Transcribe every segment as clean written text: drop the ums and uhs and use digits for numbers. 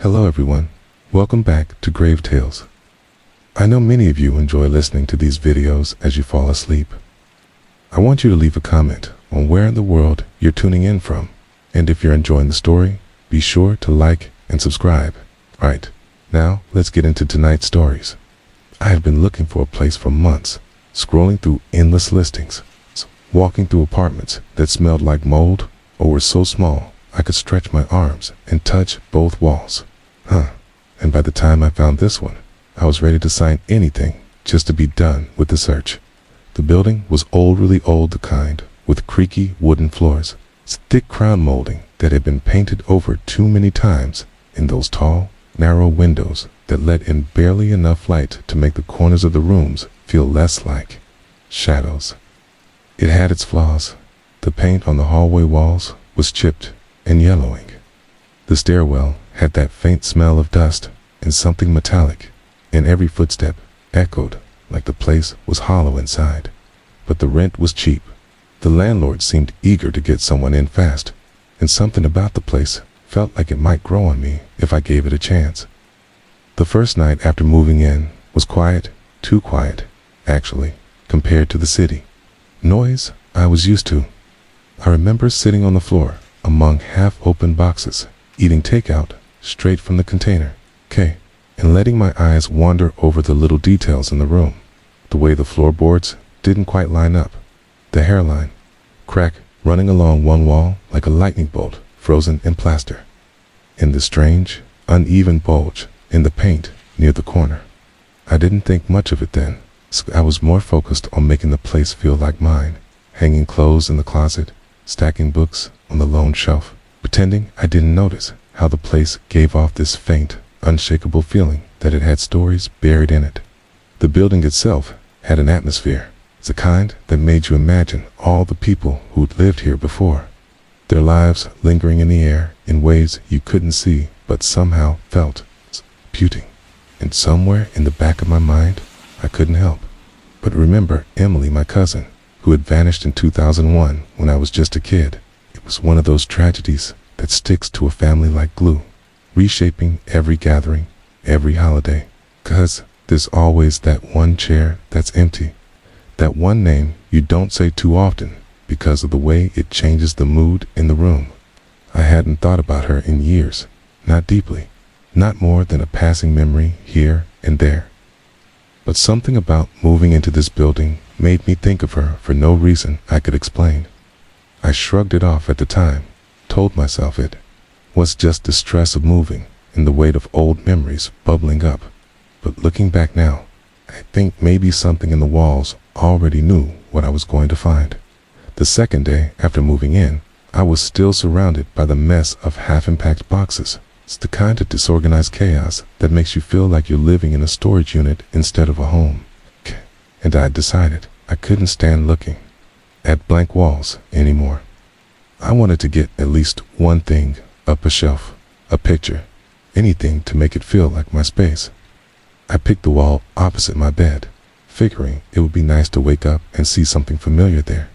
Hello everyone, welcome back to GraveTales. I know many of you enjoy listening to these videos as you fall asleep. I want you to leave a comment on where in the world you're tuning in from, and if you're enjoying the story, be sure to like and subscribe. Alright, now let's get into tonight's stories. I have been looking for a place for months, scrolling through endless listings, walking through apartments that smelled like mold or were so small I could stretch my arms and touch both walls. And by the time I found this one, I was ready to sign anything just to be done with the search. The building was old, really old, the kind with creaky wooden floors, thick crown molding that had been painted over too many times, in those tall, narrow windows that let in barely enough light to make the corners of the rooms feel less like shadows. It had its flaws. The paint on the hallway walls was chipped and yellowing. The stairwell had that faint smell of dust and something metallic, and every footstep echoed like the place was hollow inside. But the rent was cheap. The landlord seemed eager to get someone in fast, and something about the place felt like it might grow on me if I gave it a chance. The first night after moving in was quiet, too quiet, actually, compared to the city. Noise I was used to. I remember sitting on the floor among half-open boxes, eating takeout straight from the container, and letting my eyes wander over the little details in the room. The way the floorboards didn't quite line up, the hairline, crack running along one wall like a lightning bolt frozen in plaster, and the strange, uneven bulge in the paint near the corner. I didn't think much of it then. I was more focused on making the place feel like mine, hanging clothes in the closet, stacking books on the lone shelf, pretending I didn't notice how the place gave off this faint, unshakable feeling that it had stories buried in it. The building itself had an atmosphere. It's the kind that made you imagine all the people who'd lived here before, their lives lingering in the air in ways you couldn't see but somehow felt puting. And somewhere in the back of my mind, I couldn't help but remember Emily, my cousin, who had vanished in 2001 when I was just a kid. It was one of those tragedies that sticks to a family like glue, reshaping every gathering, every holiday. 'Cause there's always that one chair that's empty, that one name you don't say too often because of the way it changes the mood in the room. I hadn't thought about her in years, not deeply, not more than a passing memory here and there. But something about moving into this building made me think of her for no reason I could explain. I shrugged it off at the time, told myself it was just the stress of moving and the weight of old memories bubbling up. But looking back now, I think maybe something in the walls already knew what I was going to find. The second day after moving in, I was still surrounded by the mess of half-unpacked boxes. It's the kind of disorganized chaos that makes you feel like you're living in a storage unit instead of a home. And I decided I couldn't stand looking at blank walls anymore. I wanted to get at least one thing up a shelf, a picture, anything to make it feel like my space. I picked the wall opposite my bed, figuring it would be nice to wake up and see something familiar there.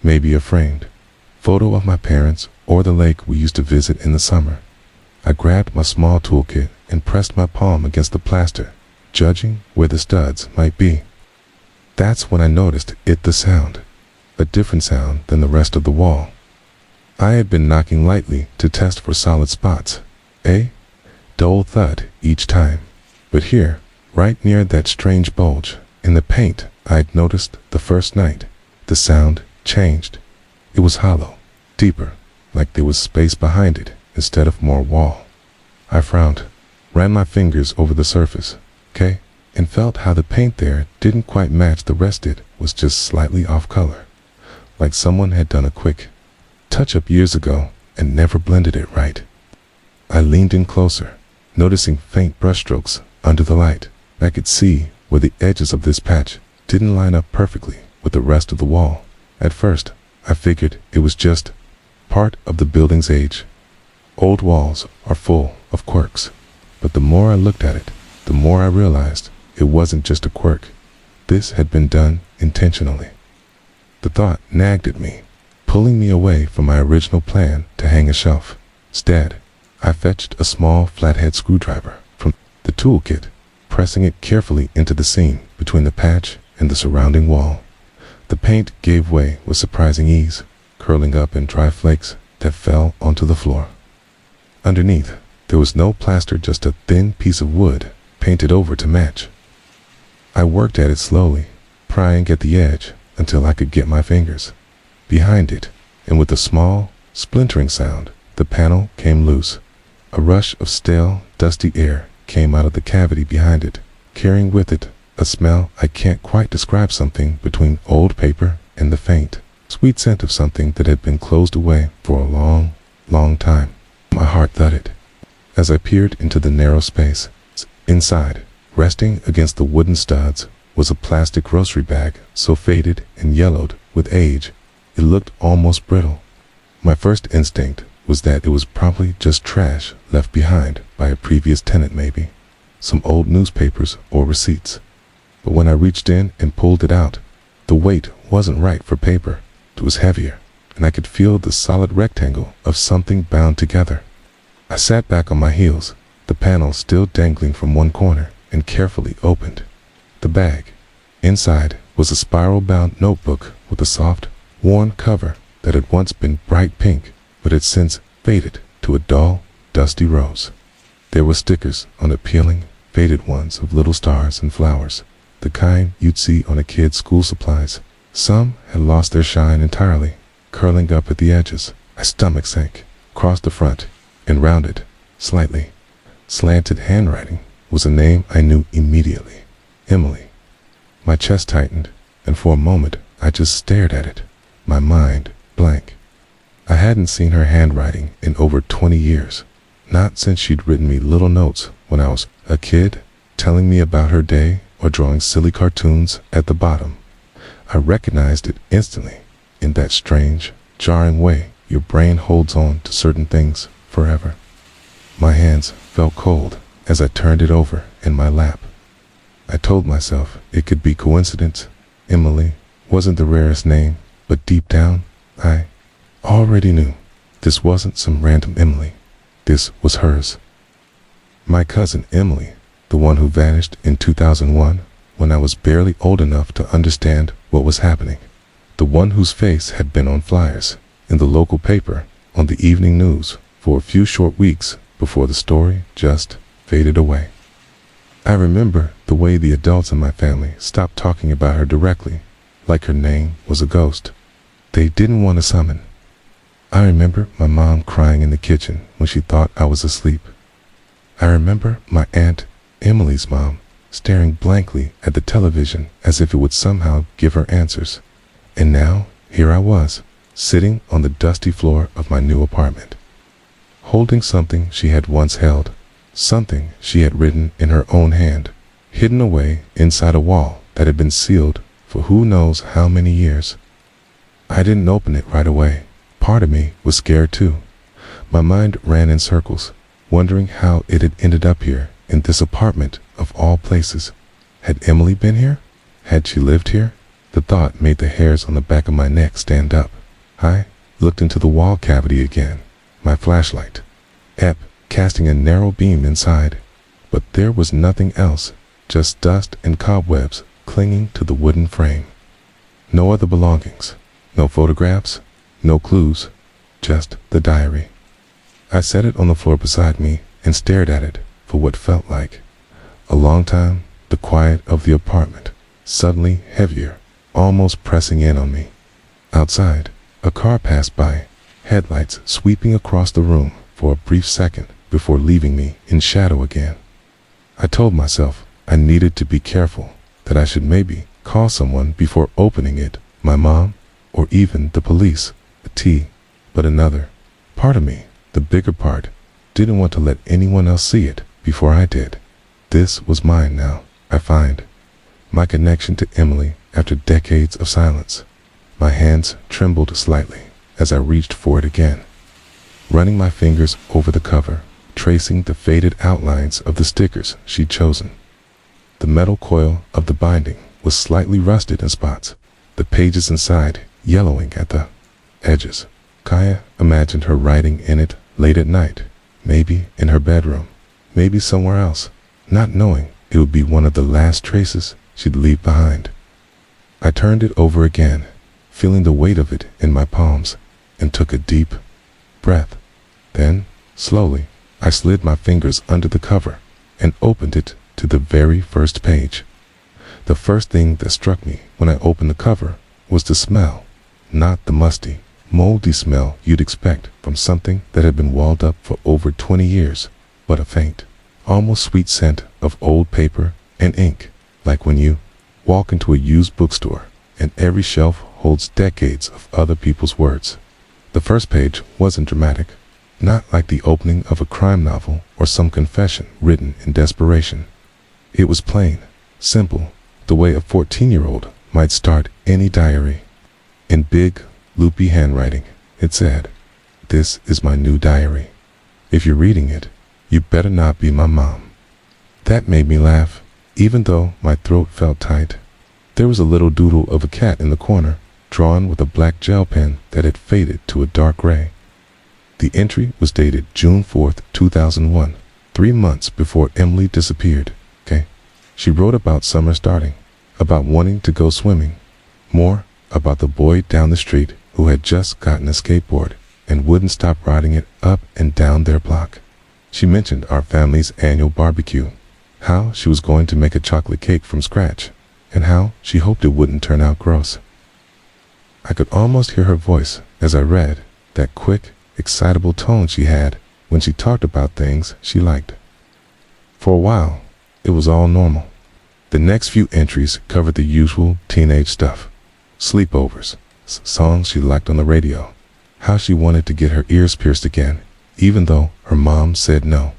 Maybe a framed photo of my parents or the lake we used to visit in the summer. I grabbed my small toolkit and pressed my palm against the plaster, judging where the studs might be. That's when I noticed the sound, a different sound than the rest of the wall. I had been knocking lightly to test for solid spots, a dull thud each time. But here, right near that strange bulge in the paint I'd noticed the first night, the sound changed. It was hollow, deeper, like there was space behind it instead of more wall. I frowned, ran my fingers over the surface, and felt how the paint there didn't quite match the rest. It was just slightly off color, like someone had done a quick touch-up years ago and never blended it right. I leaned in closer, noticing faint brushstrokes under the light. I could see where the edges of this patch didn't line up perfectly with the rest of the wall. At first, I figured it was just part of the building's age. Old walls are full of quirks, but the more I looked at it, the more I realized it wasn't just a quirk. This had been done intentionally. The thought nagged at me, pulling me away from my original plan to hang a shelf. Instead, I fetched a small flathead screwdriver from the toolkit, pressing it carefully into the seam between the patch and the surrounding wall. The paint gave way with surprising ease, curling up in dry flakes that fell onto the floor. Underneath, there was no plaster, just a thin piece of wood painted over to match. I worked at it slowly, prying at the edge until I could get my fingers behind it, and with a small, splintering sound, the panel came loose. A rush of stale, dusty air came out of the cavity behind it, carrying with it a smell I can't quite describe, something between old paper and the faint, sweet scent of something that had been closed away for a long, long time. My heart thudded as I peered into the narrow space. Inside, resting against the wooden studs, was a plastic grocery bag so faded and yellowed with age it looked almost brittle. My first instinct was that it was probably just trash left behind by a previous tenant, maybe some old newspapers or receipts. But when I reached in and pulled it out, the weight wasn't right for paper. It was heavier, and I could feel the solid rectangle of something bound together. I sat back on my heels, the panel still dangling from one corner, and carefully opened the bag. Inside was a spiral-bound notebook with a soft, worn cover that had once been bright pink, but had since faded to a dull, dusty rose. There were stickers on it, peeling, faded ones of little stars and flowers, the kind you'd see on a kid's school supplies. Some had lost their shine entirely, curling up at the edges. My stomach sank, crossed the front, and rounded, slightly slanted handwriting was a name I knew immediately. Emily. My chest tightened, and for a moment I just stared at it, my mind blank. I hadn't seen her handwriting in over 20 years, not since she'd written me little notes when I was a kid, telling me about her day or drawing silly cartoons at the bottom. I recognized it instantly, in that strange, jarring way your brain holds on to certain things forever. My hands felt cold as I turned it over in my lap. I told myself it could be coincidence. Emily wasn't the rarest name, but deep down, I already knew this wasn't some random Emily. This was hers. My cousin Emily, the one who vanished in 2001 when I was barely old enough to understand what was happening. The one whose face had been on flyers in the local paper, on the evening news, for a few short weeks before the story just faded away. I remember the way the adults in my family stopped talking about her directly, like her name was a ghost they didn't want to summon. I remember my mom crying in the kitchen when she thought I was asleep. I remember my Aunt Emily's mom staring blankly at the television as if it would somehow give her answers. And now, here I was, sitting on the dusty floor of my new apartment, holding something she had once held, something she had written in her own hand, hidden away inside a wall that had been sealed for who knows how many years. I didn't open it right away. Part of me was scared too. My mind ran in circles, wondering how it had ended up here, in this apartment of all places. Had Emily been here? Had she lived here? The thought made the hairs on the back of my neck stand up. I looked into the wall cavity again, my flashlight, casting a narrow beam inside. But there was nothing else, just dust and cobwebs clinging to the wooden frame. No other belongings, no photographs, no clues, just the diary. I set it on the floor beside me and stared at it for what felt like a long time. The quiet of the apartment suddenly heavier, almost pressing in on me. Outside, a car passed by, headlights sweeping across the room for a brief second before leaving me in shadow again. I told myself I needed to be careful, that I should maybe call someone before opening it, my mom, or even the police. But another part of me, the bigger part, didn't want to let anyone else see it before I did. This was mine now, I find. My connection to Emily after decades of silence. My hands trembled slightly as I reached for it again, running my fingers over the cover, tracing the faded outlines of the stickers she'd chosen. The metal coil of the binding was slightly rusted in spots, the pages inside yellowing at the edges. Kaya imagined her writing in it late at night, maybe in her bedroom, maybe somewhere else, not knowing it would be one of the last traces she'd leave behind. I turned it over again, feeling the weight of it in my palms, and took a deep breath. Then, slowly, I slid my fingers under the cover and opened it to the very first page. The first thing that struck me when I opened the cover was the smell, not the musty, moldy smell you'd expect from something that had been walled up for over 20 years, but a faint, almost sweet scent of old paper and ink, like when you walk into a used bookstore and every shelf holds decades of other people's words. The first page wasn't dramatic, not like the opening of a crime novel or some confession written in desperation. It was plain, simple, the way a 14-year-old might start any diary. In big, loopy handwriting, it said, "This is my new diary. If you're reading it, you better not be my mom." That made me laugh, even though my throat felt tight. There was a little doodle of a cat in the corner, drawn with a black gel pen that had faded to a dark gray. The entry was dated June 4th, 2001, 3 months before Emily disappeared. She wrote about summer starting, about wanting to go swimming, more about the boy down the street who had just gotten a skateboard and wouldn't stop riding it up and down their block. She mentioned our family's annual barbecue, how she was going to make a chocolate cake from scratch, and how she hoped it wouldn't turn out gross. I could almost hear her voice as I read, that quick, excitable tone she had when she talked about things she liked. For a while, it was all normal. The next few entries covered the usual teenage stuff. Sleepovers, songs she liked on the radio, how she wanted to get her ears pierced again, even though her mom said no.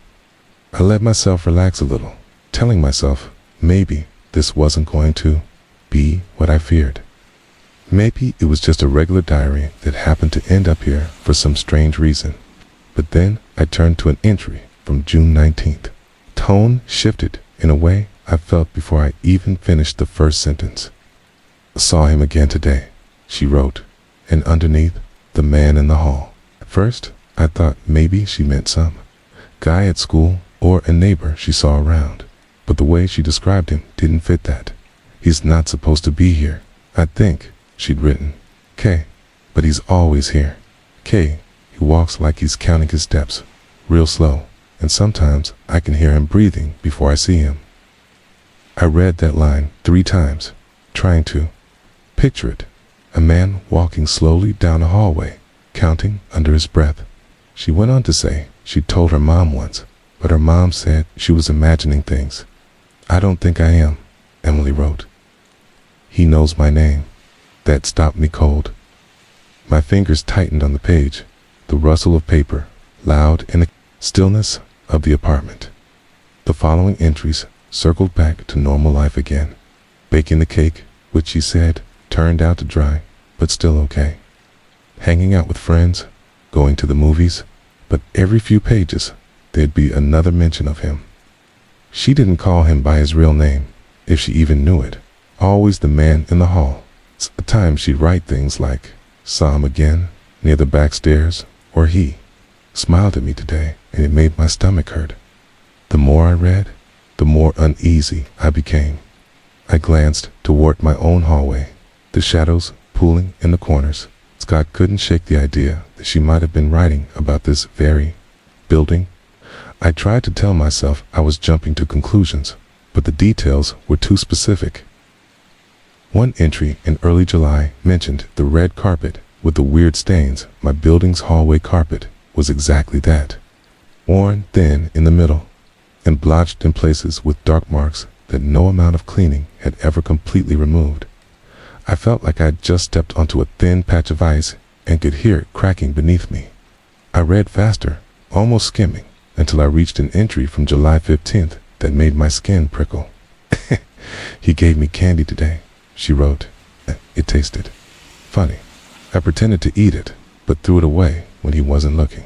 I let myself relax a little, telling myself maybe this wasn't going to be what I feared. Maybe it was just a regular diary that happened to end up here for some strange reason. But then I turned to an entry from June 19th. Tone shifted in a way I felt before I even finished the first sentence. "Saw him again today," she wrote, and underneath, "the man in the hall." At first, I thought maybe she meant some guy at school or a neighbor she saw around, but the way she described him didn't fit that. "He's not supposed to be here, I think," she'd written. "K, but he's always here. K, he walks like he's counting his steps, real slow, and sometimes I can hear him breathing before I see him." I read that line 3 times, trying to picture it. A man walking slowly down a hallway, counting under his breath. She went on to say she'd told her mom once, but her mom said she was imagining things. "I don't think I am," Emily wrote. "He knows my name." That stopped me cold. My fingers tightened on the page, the rustle of paper, loud in the stillness of the apartment. The following entries circled back to normal life again. Baking the cake, which she said turned out to dry, but still okay. Hanging out with friends, going to the movies, but every few pages there'd be another mention of him. She didn't call him by his real name, if she even knew it. Always the man in the hall. At times she'd write things like, "Saw him again, near the back stairs," or "He smiled at me today, and it made my stomach hurt." The more I read, the more uneasy I became. I glanced toward my own hallway, the shadows pooling in the corners. Scott couldn't shake the idea that she might have been writing about this very building. I tried to tell myself I was jumping to conclusions, but the details were too specific. One entry in early July mentioned the red carpet with the weird stains. My building's hallway carpet was exactly that. Worn thin in the middle, and blotched in places with dark marks that no amount of cleaning had ever completely removed. I felt like I'd just stepped onto a thin patch of ice and could hear it cracking beneath me. I read faster, almost skimming, until I reached an entry from July 15th that made my skin prickle. "He gave me candy today," she wrote. "It tasted funny. I pretended to eat it, but threw it away when he wasn't looking."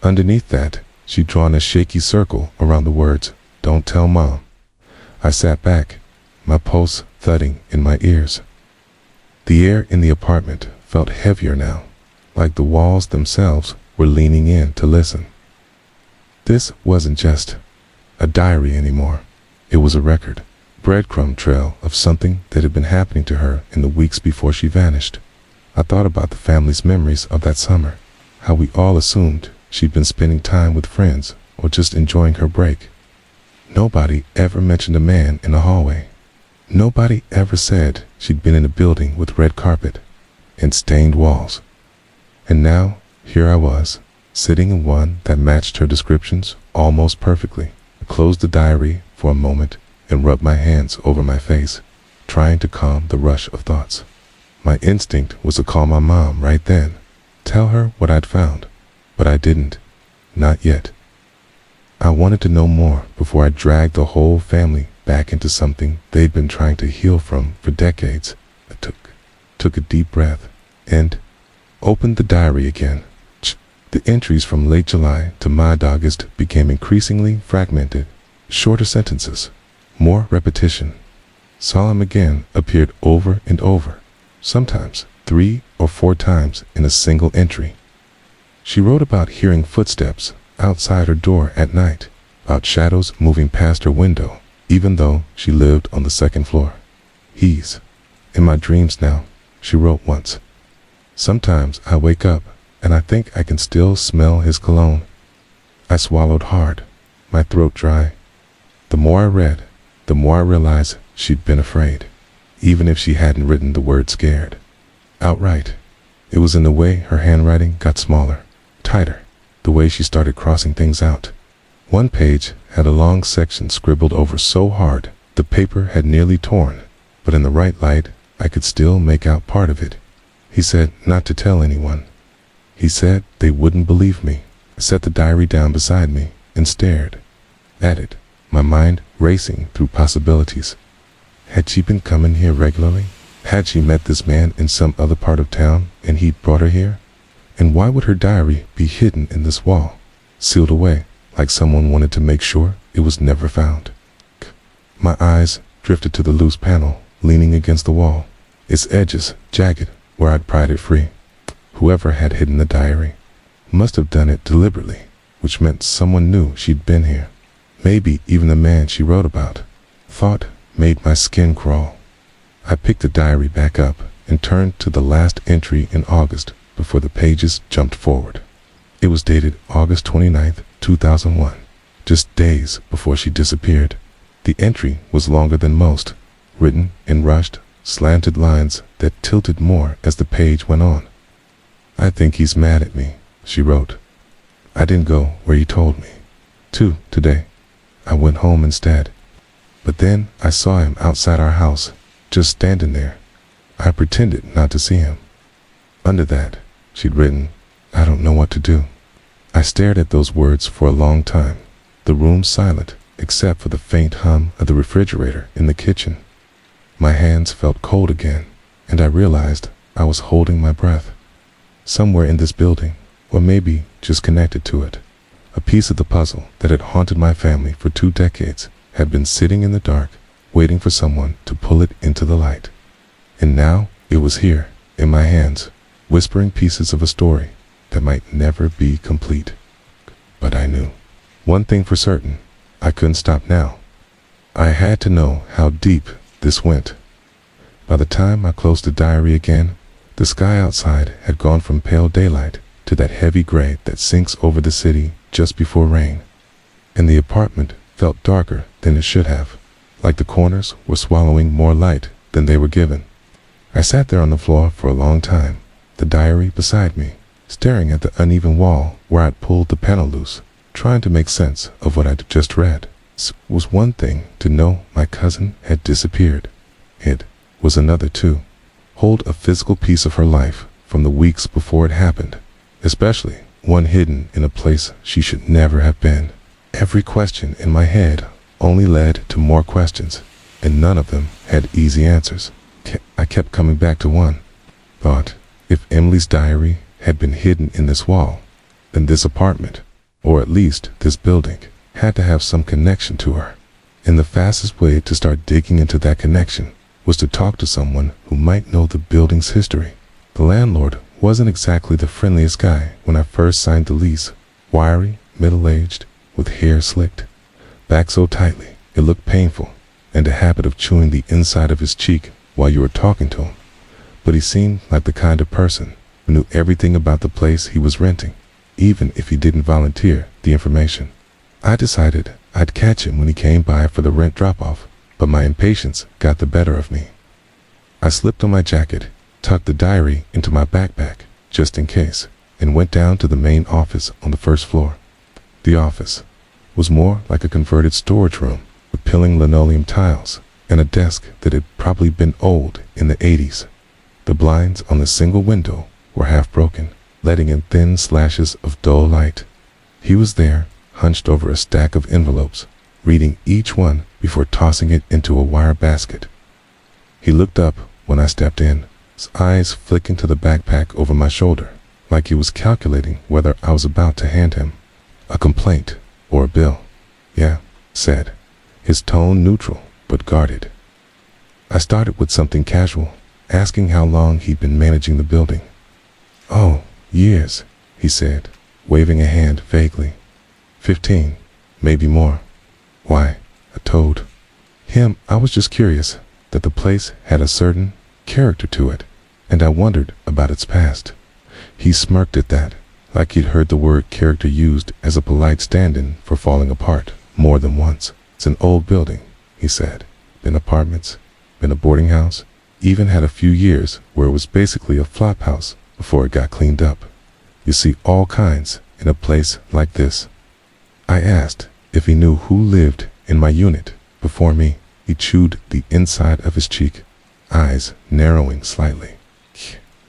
Underneath that, she'd drawn a shaky circle around the words, "Don't tell Mom." I sat back, my pulse thudding in my ears. The air in the apartment felt heavier now, like the walls themselves were leaning in to listen. This wasn't just a diary anymore. It was a record, breadcrumb trail of something that had been happening to her in the weeks before she vanished. I thought about the family's memories of that summer, how we all assumed she'd been spending time with friends or just enjoying her break. Nobody ever mentioned a man in the hallway. Nobody ever said she'd been in a building with red carpet and stained walls. And now, here I was, sitting in one that matched her descriptions almost perfectly. I closed the diary for a moment and rubbed my hands over my face, trying to calm the rush of thoughts. My instinct was to call my mom right then, tell her what I'd found, but I didn't. Not yet. I wanted to know more before I dragged the whole family back into something they'd been trying to heal from for decades. I took a deep breath and opened the diary again. The entries from late July to mid-August became increasingly fragmented, shorter sentences, more repetition. Solemn again appeared over and over, sometimes 3 or 4 times in a single entry. She wrote about hearing footsteps outside her door at night, about shadows moving past her window, even though she lived on the 2nd floor. "He's in my dreams now," she wrote once. "Sometimes I wake up and I think I can still smell his cologne." I swallowed hard, my throat dry. The more I read, the more I realized she'd been afraid, even if she hadn't written the word scared outright. It was in the way her handwriting got smaller, tighter, the way she started crossing things out. One page had a long section scribbled over so hard the paper had nearly torn, but in the right light I could still make out part of it. "He said not to tell anyone. He said they wouldn't believe me." I set the diary down beside me and stared at it, my mind racing through possibilities. Had she been coming here regularly? Had she met this man in some other part of town and he'd brought her here? And why would her diary be hidden in this wall, sealed away, like someone wanted to make sure it was never found? My eyes drifted to the loose panel leaning against the wall, its edges jagged where I'd pried it free. Whoever had hidden the diary must have done it deliberately, which meant someone knew she'd been here. Maybe even the man she wrote about. Thought made my skin crawl. I picked the diary back up and turned to the last entry in August before the pages jumped forward. It was dated August 29th, 2001, just days before she disappeared. The entry was longer than most, written in rushed, slanted lines that tilted more as the page went on. "I think he's mad at me," she wrote. "I didn't go where he told me to today. I went home instead. But then I saw him outside our house, just standing there. I pretended not to see him." Under that, she'd written, "I don't know what to do." I stared at those words for a long time, the room silent except for the faint hum of the refrigerator in the kitchen. My hands felt cold again, and I realized I was holding my breath. Somewhere in this building, or maybe just connected to it, a piece of the puzzle that had haunted my family for 2 decades had been sitting in the dark, waiting for someone to pull it into the light. And now it was here, in my hands, whispering pieces of a story that might never be complete. But I knew one thing for certain: I couldn't stop now. I had to know how deep this went. By the time I closed the diary again, the sky outside had gone from pale daylight to that heavy gray that sinks over the city just before rain. And the apartment felt darker than it should have, like the corners were swallowing more light than they were given. I sat there on the floor for a long time, the diary beside me, staring at the uneven wall where I'd pulled the panel loose, trying to make sense of what I'd just read. It was one thing to know my cousin had disappeared. It was another to hold a physical piece of her life from the weeks before it happened, especially one hidden in a place she should never have been. Every question in my head only led to more questions, and none of them had easy answers. I kept coming back to one thought: if Emily's diary had been hidden in this wall, then this apartment, or at least this building, had to have some connection to her. And the fastest way to start digging into that connection was to talk to someone who might know the building's history. The landlord wasn't exactly the friendliest guy when I first signed the lease. Wiry, middle-aged, with hair slicked back so tightly it looked painful, and a habit of chewing the inside of his cheek while you were talking to him. But he seemed like the kind of person who knew everything about the place he was renting, even if he didn't volunteer the information. I decided I'd catch him when he came by for the rent drop-off, but my impatience got the better of me. I slipped on my jacket, tucked the diary into my backpack, just in case, and went down to the main office on the first floor. The office was more like a converted storage room with peeling linoleum tiles and a desk that had probably been old in the 80s. The blinds on the single window were half broken, letting in thin slashes of dull light. He was there, hunched over a stack of envelopes, reading each one before tossing it into a wire basket. He looked up when I stepped in, his eyes flicking to the backpack over my shoulder, like he was calculating whether I was about to hand him a complaint or a bill. "Yeah," said, his tone neutral but guarded. I started with something casual, asking how long he'd been managing the building. "Oh, years," he said, waving a hand vaguely. 15, maybe more." "Why?" I told him I was just curious that the place had a certain character to it, and I wondered about its past. He smirked at that, like he'd heard the word character used as a polite stand-in for falling apart more than once. "It's an old building," he said. "Been apartments, been a boarding house, even had a few years where it was basically a flop house before it got cleaned up. You see all kinds in a place like this." I asked if he knew who lived in my unit before me. He chewed the inside of his cheek, eyes narrowing slightly.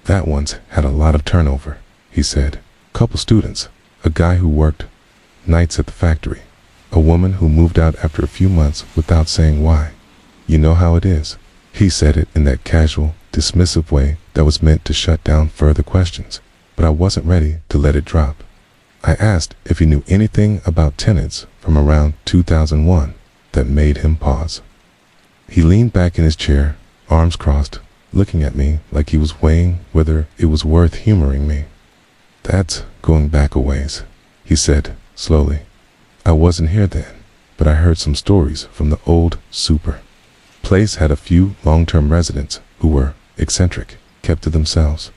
"That one's had a lot of turnover," he said. "Couple students, a guy who worked nights at the factory, a woman who moved out after a few months without saying why. You know how it is." He said it in that casual, dismissive way that was meant to shut down further questions, but I wasn't ready to let it drop. I asked if he knew anything about tenants from around 2001 that made him pause. He leaned back in his chair, arms crossed, looking at me like he was weighing whether it was worth humoring me. "That's going back a ways," he said slowly. "I wasn't here then, but I heard some stories from the old super. Place had a few long-term residents who were eccentric, kept to themselves.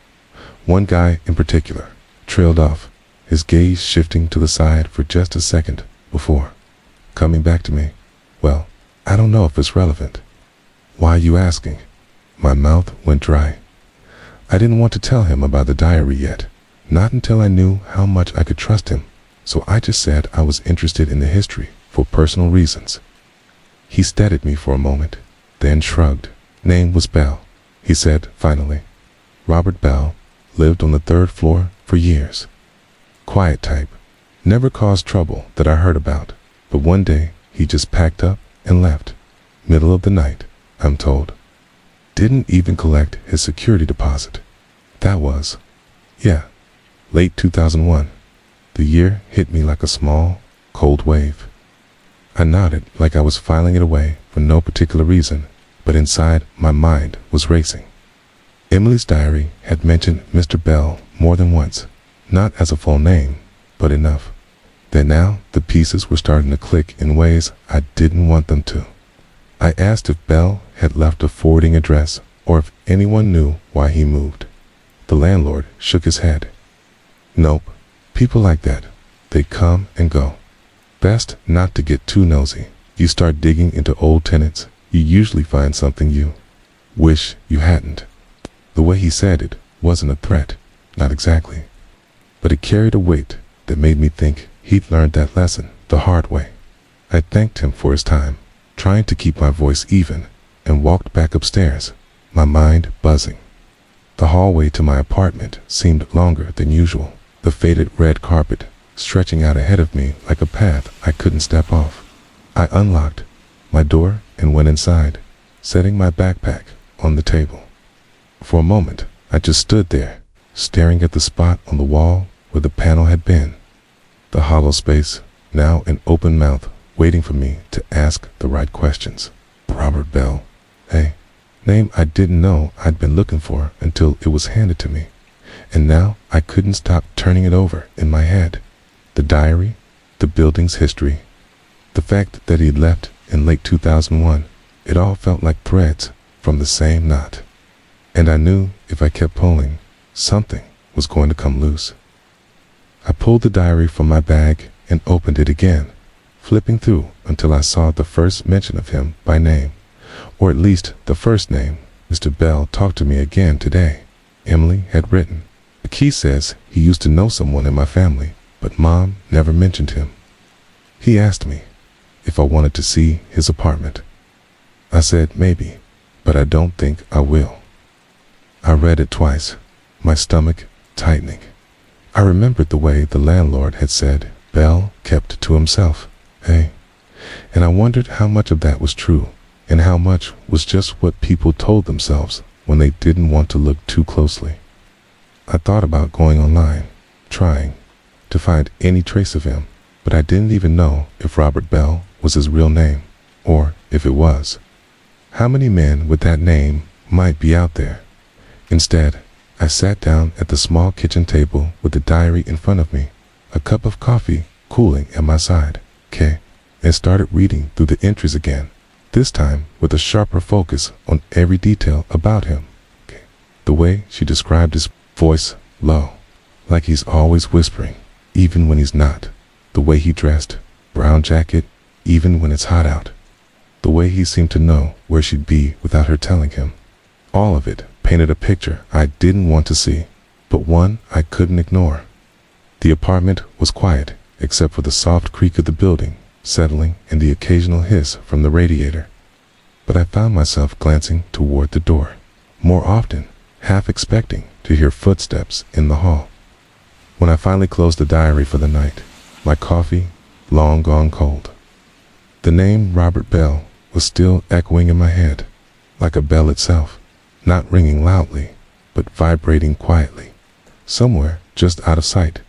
One guy in particular trailed off, his gaze shifting to the side for just a second before coming back to me. Well, I don't know if it's relevant." "Why are you asking?" My mouth went dry. I didn't want to tell him about the diary yet, not until I knew how much I could trust him, so I just said I was interested in the history for personal reasons. He stared at me for a moment, then shrugged. "Name was Bell," he said finally. "Robert Bell, lived on the 3rd floor for years. Quiet type, never caused trouble that I heard about, but one day he just packed up and left. Middle of the night, I'm told. Didn't even collect his security deposit. That was, late 2001. The year hit me like a small, cold wave. I nodded like I was filing it away for no particular reason, but inside my mind was racing. Emily's diary had mentioned Mr. Bell more than once, not as a full name, but enough that now the pieces were starting to click in ways I didn't want them to. I asked if Bell had left a forwarding address or if anyone knew why he moved. The landlord shook his head. "Nope, people like that, they come and go. Best not to get too nosy. You start digging into old tenants, you usually find something you wish you hadn't." The way he said it wasn't a threat, not exactly, but it carried a weight that made me think he'd learned that lesson the hard way. I thanked him for his time, trying to keep my voice even, and walked back upstairs, my mind buzzing. The hallway to my apartment seemed longer than usual, the faded red carpet stretching out ahead of me like a path I couldn't step off. I unlocked my door and went inside, setting my backpack on the table. For a moment, I just stood there, staring at the spot on the wall where the panel had been. The hollow space, now an open mouth, waiting for me to ask the right questions. Robert Bell. Hey, name I didn't know I'd been looking for until it was handed to me. And now I couldn't stop turning it over in my head. The diary, the building's history, the fact that he'd left in late 2001. It all felt like threads from the same knot. And I knew if I kept pulling, something was going to come loose. I pulled the diary from my bag and opened it again, flipping through until I saw the first mention of him by name, or at least the first name. Mr. Bell talked to me again today, Emily had written. The key says he used to know someone in my family, but Mom never mentioned him. He asked me if I wanted to see his apartment. I said maybe, but I don't think I will. I read it twice, my stomach tightening. I remembered the way the landlord had said Bell kept to himself, and I wondered how much of that was true and how much was just what people told themselves when they didn't want to look too closely. I thought about going online, trying to find any trace of him, but I didn't even know if Robert Bell was his real name, or if it was. How many men with that name might be out there? Instead, I sat down at the small kitchen table with the diary in front of me, a cup of coffee cooling at my side, and started reading through the entries again, this time with a sharper focus on every detail about him. The way she described his voice low, like he's always whispering, even when he's not. The way he dressed, brown jacket, even when it's hot out. The way he seemed to know where she'd be without her telling him. All of it painted a picture I didn't want to see, but one I couldn't ignore. The apartment was quiet, except for the soft creak of the building settling and the occasional hiss from the radiator. But I found myself glancing toward the door, more often, half expecting to hear footsteps in the hall. When I finally closed the diary for the night, my coffee long gone cold. The name Robert Bell was still echoing in my head, like a bell itself, not ringing loudly, but vibrating quietly, somewhere just out of sight,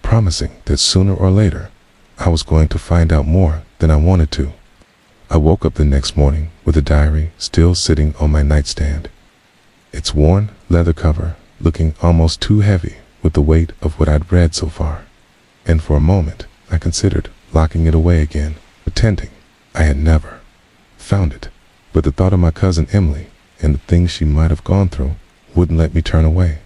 promising that sooner or later I was going to find out more than I wanted to. I woke up the next morning with the diary still sitting on my nightstand, its worn leather cover looking almost too heavy with the weight of what I'd read so far. And for a moment, I considered locking it away again, pretending I had never found it. But the thought of my cousin Emily and the things she might have gone through wouldn't let me turn away.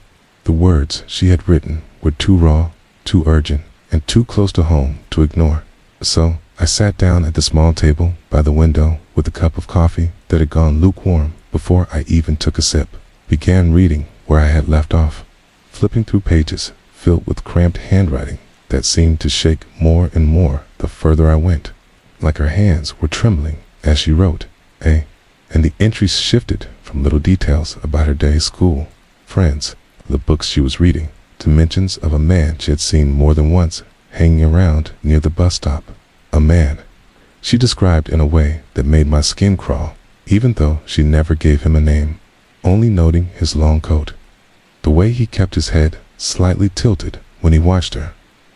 The words she had written were too raw, too urgent, and too close to home to ignore. So I sat down at the small table by the window with a cup of coffee that had gone lukewarm before I even took a sip, began reading where I had left off, flipping through pages filled with cramped handwriting that seemed to shake more and more the further I went, like her hands were trembling as she wrote, and the entries shifted from little details about her day, school, friends, the books she was reading, to mentions of a man she had seen more than once hanging around near the bus stop. A man she described in a way that made my skin crawl, even though she never gave him a name, only noting his long coat, the way he kept his head slightly tilted when he watched her,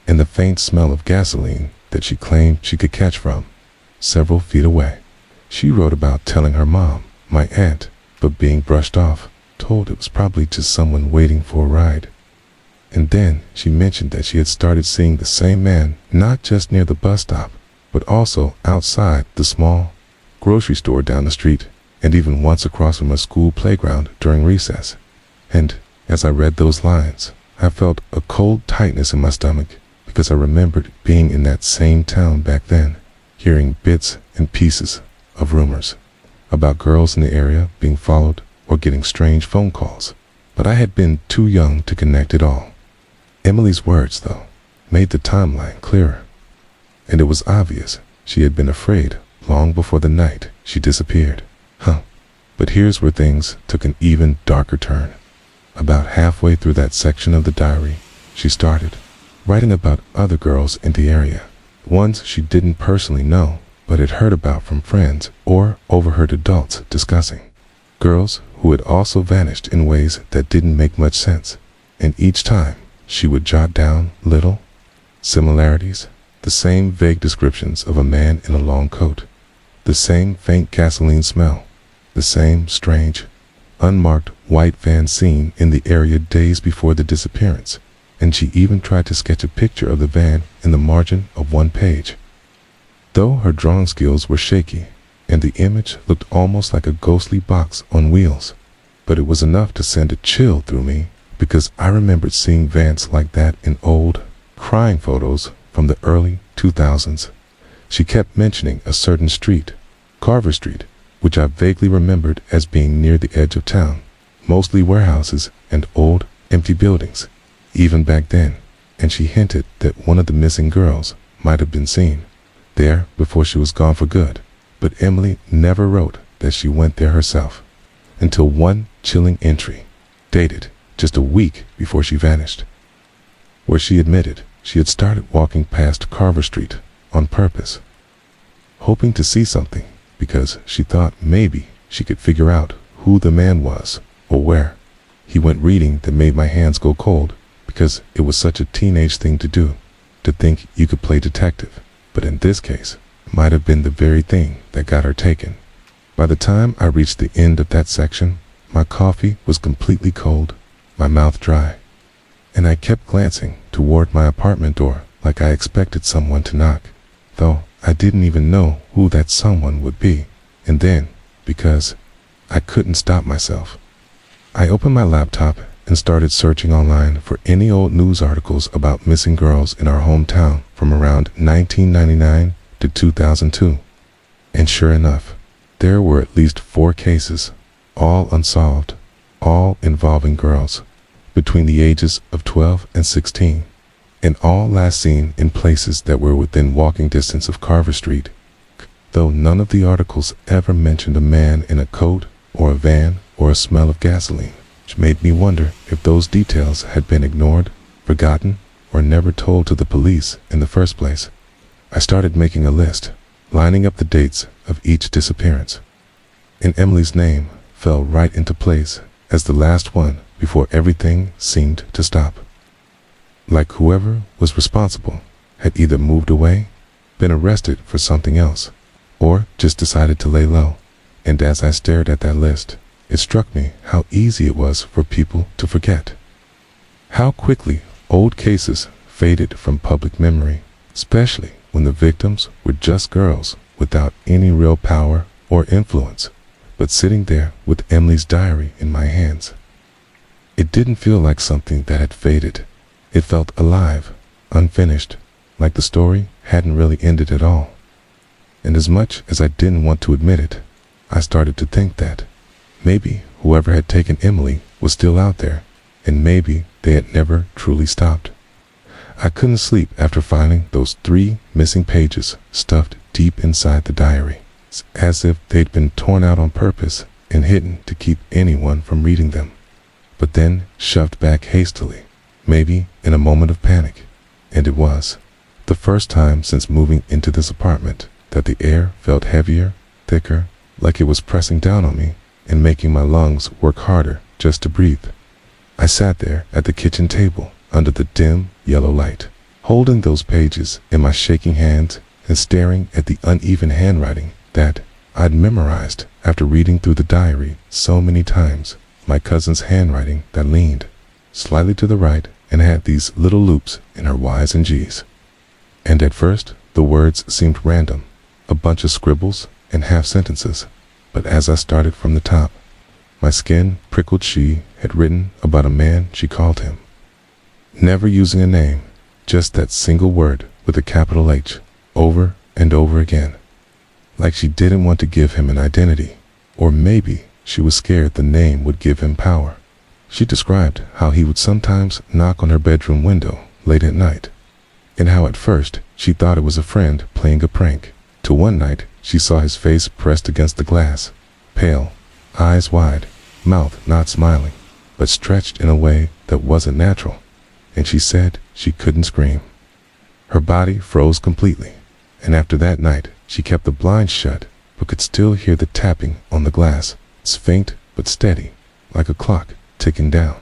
and the faint smell of gasoline that she claimed she could catch from several feet away. She wrote about telling her mom, my aunt, but being brushed off, told it was probably just someone waiting for a ride. And then she mentioned that she had started seeing the same man not just near the bus stop, but also outside the small grocery store down the street, and even once across from a school playground during recess. And as I read those lines, I felt a cold tightness in my stomach because I remembered being in that same town back then, hearing bits and pieces of rumors about girls in the area being followed or getting strange phone calls, but I had been too young to connect it all. Emily's words, though, made the timeline clearer, and it was obvious she had been afraid long before the night she disappeared. But here's where things took an even darker turn. About halfway through that section of the diary, she started writing about other girls in the area, ones she didn't personally know, but had heard about from friends or overheard adults discussing. Girls who had also vanished in ways that didn't make much sense, and each time she would jot down little similarities, the same vague descriptions of a man in a long coat, the same faint gasoline smell, the same strange, unmarked white van seen in the area days before the disappearance, and she even tried to sketch a picture of the van in the margin of one page. Though her drawing skills were shaky, and the image looked almost like a ghostly box on wheels, but it was enough to send a chill through me, because I remembered seeing vans like that in old, crying photos from the early 2000s. She kept mentioning a certain street, Carver Street, which I vaguely remembered as being near the edge of town, mostly warehouses and old, empty buildings, even back then, and she hinted that one of the missing girls might have been seen there before she was gone for good. But Emily never wrote that she went there herself, until one chilling entry, dated just a week before she vanished, where she admitted she had started walking past Carver Street on purpose, hoping to see something because she thought maybe she could figure out who the man was or where he went. Reading that made my hands go cold, because it was such a teenage thing to do, to think you could play detective, but in this case, it might have been the very thing that got her taken. By the time I reached the end of that section, my coffee was completely cold, my mouth dry, and I kept glancing toward my apartment door like I expected someone to knock, though I didn't even know who that someone would be. And then, because I couldn't stop myself, I opened my laptop and started searching online for any old news articles about missing girls in our hometown from around 1999 to 2002. And sure enough, there were at least 4 cases, all unsolved, all involving girls between the ages of 12 and 16, and all last seen in places that were within walking distance of Carver Street, though none of the articles ever mentioned a man in a coat or a van or a smell of gasoline, which made me wonder if those details had been ignored, forgotten, or never told to the police in the first place. I started making a list, lining up the dates of each disappearance, and Emily's name fell right into place as the last one before everything seemed to stop. Like whoever was responsible had either moved away, been arrested for something else, or just decided to lay low. And as I stared at that list, it struck me how easy it was for people to forget. How quickly old cases faded from public memory, especially when the victims were just girls without any real power or influence. But sitting there with Emily's diary in my hands, it didn't feel like something that had faded. It felt alive, unfinished, like the story hadn't really ended at all. And as much as I didn't want to admit it, I started to think that maybe whoever had taken Emily was still out there, and maybe they had never truly stopped. I couldn't sleep after finding those 3 missing pages stuffed deep inside the diary, as if they'd been torn out on purpose and hidden to keep anyone from reading them, but then shoved back hastily, maybe in a moment of panic. And it was the first time since moving into this apartment that the air felt heavier, thicker, like it was pressing down on me and making my lungs work harder just to breathe. I sat there at the kitchen table under the dim yellow light, holding those pages in my shaking hands and staring at the uneven handwriting that I'd memorized after reading through the diary so many times. My cousin's handwriting that leaned slightly to the right and had these little loops in her Y's and G's. And at first, the words seemed random, a bunch of scribbles and half sentences. But as I started from the top, my skin prickled. She had written about a man she called him, never using a name, just that single word with a capital H, over and over again. Like she didn't want to give him an identity, or maybe she was scared the name would give him power. She described how he would sometimes knock on her bedroom window late at night, and how at first she thought it was a friend playing a prank, till one night she saw his face pressed against the glass, pale, eyes wide, mouth not smiling, but stretched in a way that wasn't natural, and she said she couldn't scream. Her body froze completely, and after that night she kept the blinds shut, but could still hear the tapping on the glass. It's faint but steady, like a clock ticking down.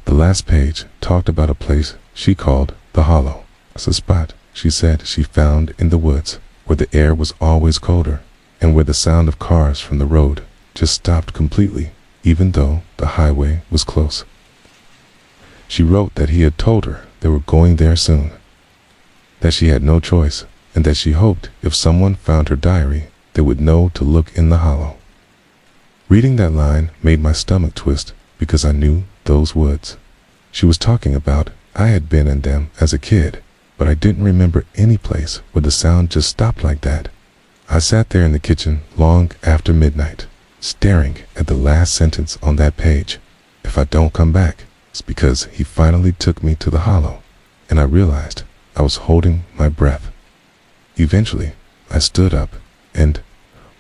The last page talked about a place she called the Hollow. It's a spot, she said, she found in the woods, where the air was always colder, and where the sound of cars from the road just stopped completely, even though the highway was close. She wrote that he had told her they were going there soon, that she had no choice, and that she hoped if someone found her diary, they would know to look in the hollow. Reading that line made my stomach twist because I knew those woods she was talking about. I had been in them as a kid, but I didn't remember any place where the sound just stopped like that. I sat there in the kitchen long after midnight, staring at the last sentence on that page. If I don't come back, it's because he finally took me to the hollow, and I realized I was holding my breath. Eventually, I stood up and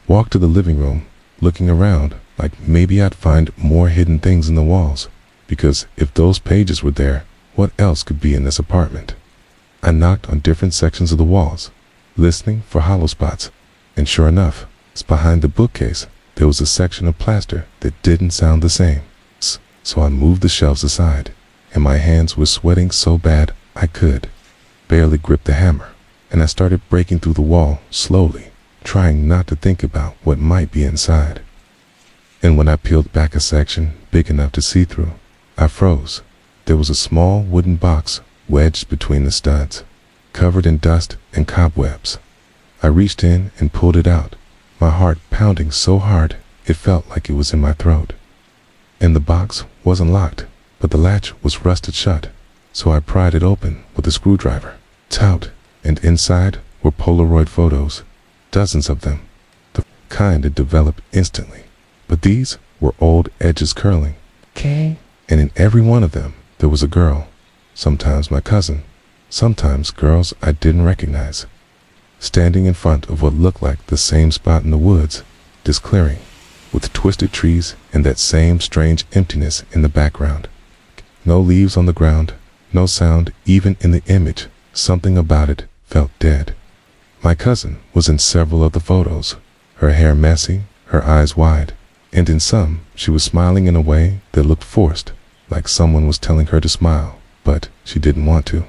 walked to the living room, looking around like maybe I'd find more hidden things in the walls, because if those pages were there, what else could be in this apartment? I knocked on different sections of the walls, listening for hollow spots, and sure enough, behind the bookcase, there was a section of plaster that didn't sound the same. So I moved the shelves aside, and my hands were sweating so bad I could barely grip the hammer, and I started breaking through the wall slowly, trying not to think about what might be inside. And when I peeled back a section big enough to see through, I froze. There was a small wooden box wedged between the studs, covered in dust and cobwebs. I reached in and pulled it out, my heart pounding so hard it felt like it was in my throat. And the box wasn't locked, but the latch was rusted shut, so I pried it open with a screwdriver. Tout, and inside were Polaroid photos, dozens of them, the kind that developed instantly. But these were old edges curling, and in every one of them there was a girl, sometimes my cousin, sometimes girls I didn't recognize, standing in front of what looked like the same spot in the woods, this clearing, with twisted trees and that same strange emptiness in the background. No leaves on the ground, no sound even in the image. Something about it felt dead. My cousin was in several of the photos, her hair messy, her eyes wide, and in some she was smiling in a way that looked forced, like someone was telling her to smile, but she didn't want to.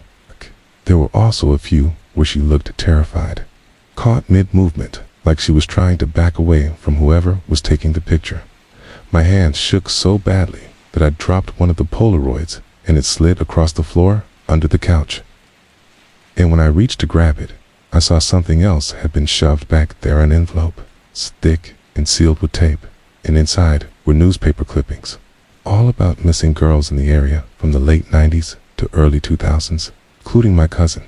There were also a few where she looked terrified, caught mid-movement, like she was trying to back away from whoever was taking the picture. My hands shook so badly that I dropped one of the Polaroids and it slid across the floor under the couch. And when I reached to grab it, I saw something else had been shoved back there in an envelope, thick and sealed with tape, and inside were newspaper clippings, all about missing girls in the area from the late 90s to early 2000s, including my cousin.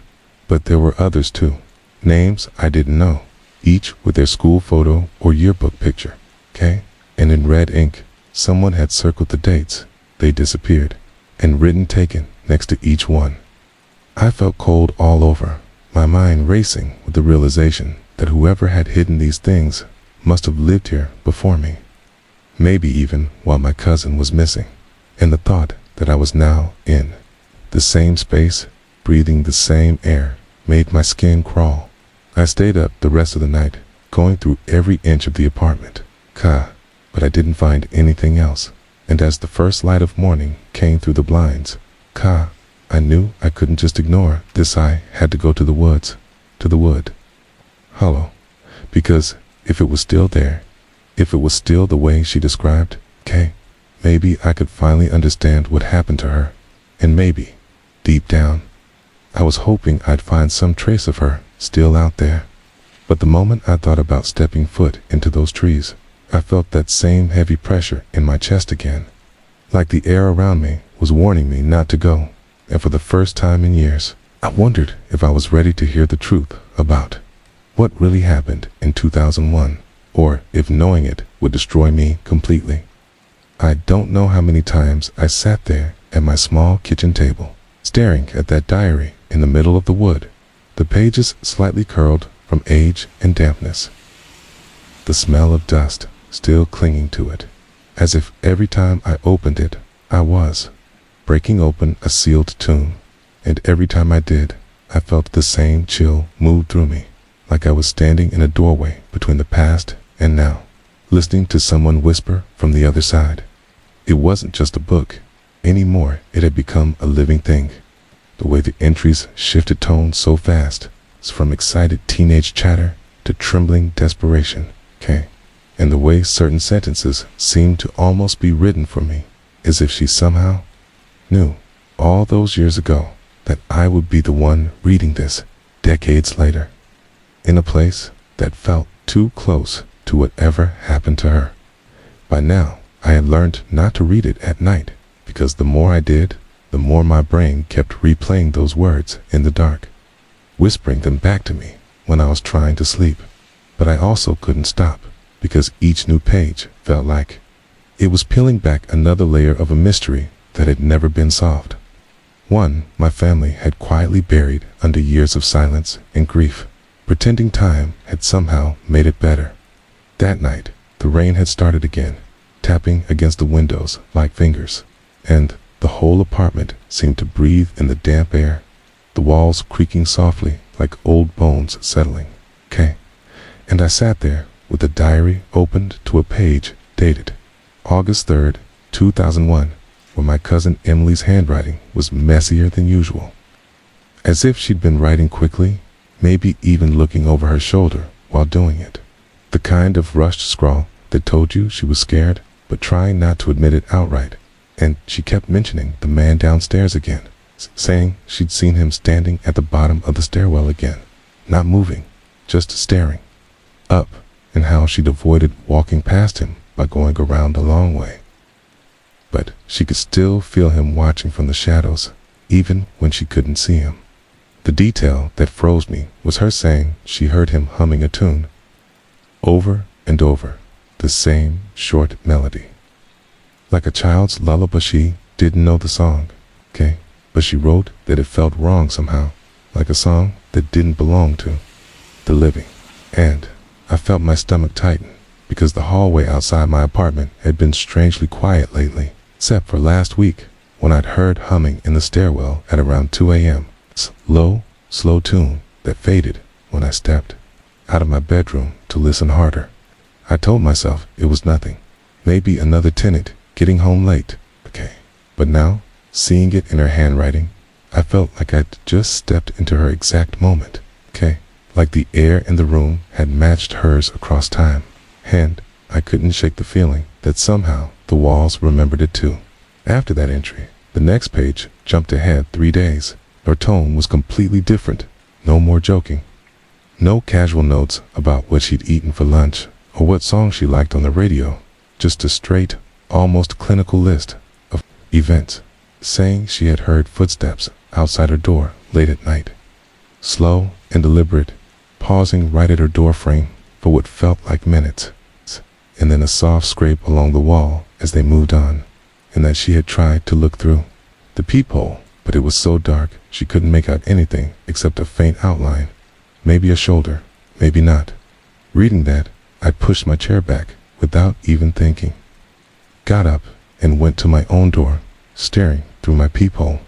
But there were others too, names I didn't know, each with their school photo or yearbook picture, and in red ink, someone had circled the dates they disappeared, and written taken next to each one. I felt cold all over, my mind racing with the realization that whoever had hidden these things must have lived here before me, maybe even while my cousin was missing, and the thought that I was now in the same space, breathing the same air, made my skin crawl. I stayed up the rest of the night, going through every inch of the apartment, but I didn't find anything else, and as the first light of morning came through the blinds, I knew I couldn't just ignore this. I had to go to the woods, to the wood hollow, because if it was still there, if it was still the way she described, maybe I could finally understand what happened to her, and maybe, deep down, I was hoping I'd find some trace of her still out there. But the moment I thought about stepping foot into those trees, I felt that same heavy pressure in my chest again, like the air around me was warning me not to go. And for the first time in years, I wondered if I was ready to hear the truth about what really happened in 2001, or if knowing it would destroy me completely. I don't know how many times I sat there at my small kitchen table, staring at that diary in the middle of the wood, the pages slightly curled from age and dampness, the smell of dust still clinging to it, as if every time I opened it, I was breaking open a sealed tomb, and every time I did, I felt the same chill move through me, like I was standing in a doorway between the past and now, listening to someone whisper from the other side. It wasn't just a book anymore, it had become a living thing. The way the entries shifted tone so fast, from excited teenage chatter to trembling desperation, and the way certain sentences seemed to almost be written for me, as if she somehow knew all those years ago that I would be the one reading this decades later, in a place that felt too close to whatever happened to her. By now, I had learned not to read it at night, because the more I did, the more my brain kept replaying those words in the dark, whispering them back to me when I was trying to sleep. But I also couldn't stop, because each new page felt like it was peeling back another layer of a mystery that had never been solved. One my family had quietly buried under years of silence and grief, pretending time had somehow made it better. That night, the rain had started again, tapping against the windows like fingers, and the whole apartment seemed to breathe in the damp air, the walls creaking softly like old bones settling. And I sat there with the diary opened to a page dated August 3rd, 2001, where my cousin Emily's handwriting was messier than usual, as if she'd been writing quickly, maybe even looking over her shoulder while doing it. The kind of rushed scrawl that told you she was scared, but trying not to admit it outright. And she kept mentioning the man downstairs again, saying she'd seen him standing at the bottom of the stairwell again, not moving, just staring up, and how she'd avoided walking past him by going around the long way. But she could still feel him watching from the shadows, even when she couldn't see him. The detail that froze me was her saying she heard him humming a tune, over and over, the same short melody, like a child's lullaby. She didn't know the song, but she wrote that it felt wrong somehow, like a song that didn't belong to the living. And I felt my stomach tighten, because the hallway outside my apartment had been strangely quiet lately, except for last week when I'd heard humming in the stairwell at around 2 a.m. Low, slow tune that faded when I stepped out of my bedroom to listen harder. I told myself it was nothing, maybe another tenant getting home late, But now, seeing it in her handwriting, I felt like I'd just stepped into her exact moment, Like the air in the room had matched hers across time, and I couldn't shake the feeling that somehow the walls remembered it too. After that entry, the next page jumped ahead 3 days. Her tone was completely different. No more joking. No casual notes about what she'd eaten for lunch or what song she liked on the radio. Just a straight, almost clinical list of events, saying she had heard footsteps outside her door late at night. Slow and deliberate, pausing right at her door frame for what felt like minutes, and then a soft scrape along the wall as they moved on, and that she had tried to look through the peephole, but it was so dark she couldn't make out anything except a faint outline, maybe a shoulder, maybe not. Reading that, I pushed my chair back without even thinking, got up and went to my own door, staring through my peephole,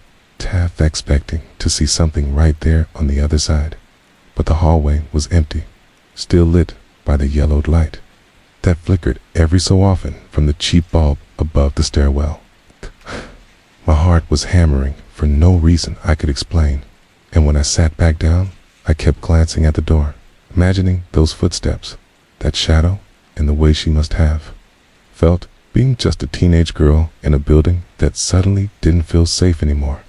half expecting to see something right there on the other side. But the hallway was empty, still lit by the yellowed light that flickered every so often from the cheap bulb above the stairwell. My heart was hammering for no reason I could explain, and when I sat back down, I kept glancing at the door, imagining those footsteps, that shadow, and the way she must have felt being just a teenage girl in a building that suddenly didn't feel safe anymore.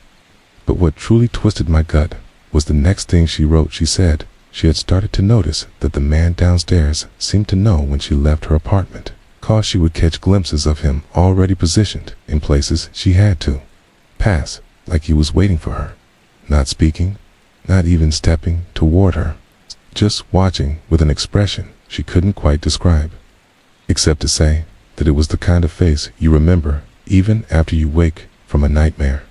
But what truly twisted my gut was the next thing she wrote. She said she had started to notice that the man downstairs seemed to know when she left her apartment, cause she would catch glimpses of him already positioned in places she had to pass, like he was waiting for her, not speaking, not even stepping toward her, just watching with an expression she couldn't quite describe, except to say that it was the kind of face you remember even after you wake from a nightmare.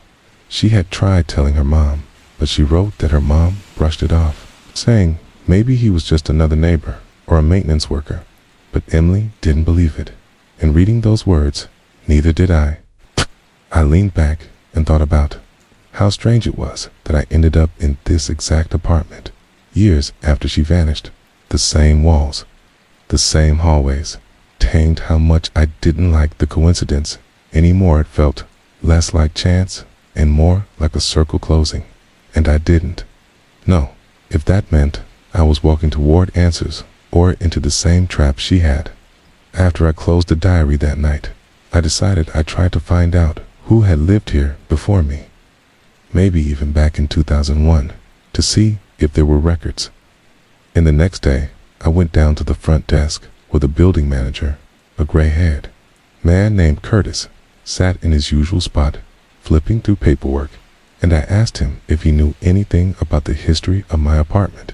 She had tried telling her mom, but she wrote that her mom brushed it off, saying maybe he was just another neighbor or a maintenance worker. But Emily didn't believe it, and reading those words, neither did I. I leaned back and thought about how strange it was that I ended up in this exact apartment, years after she vanished. The same walls, the same hallways, tamed how much I didn't like the coincidence. Anymore it felt less like chance and more like a circle closing. And I didn't know if that meant I was walking toward answers or into the same trap she had. After I closed the diary that night, I decided I'd try to find out who had lived here before me. maybe even back in 2001, to see if there were records. And the next day, I went down to the front desk where the building manager, a gray-haired man named Curtis, sat in his usual spot, flipping through paperwork, and I asked him if he knew anything about the history of my apartment.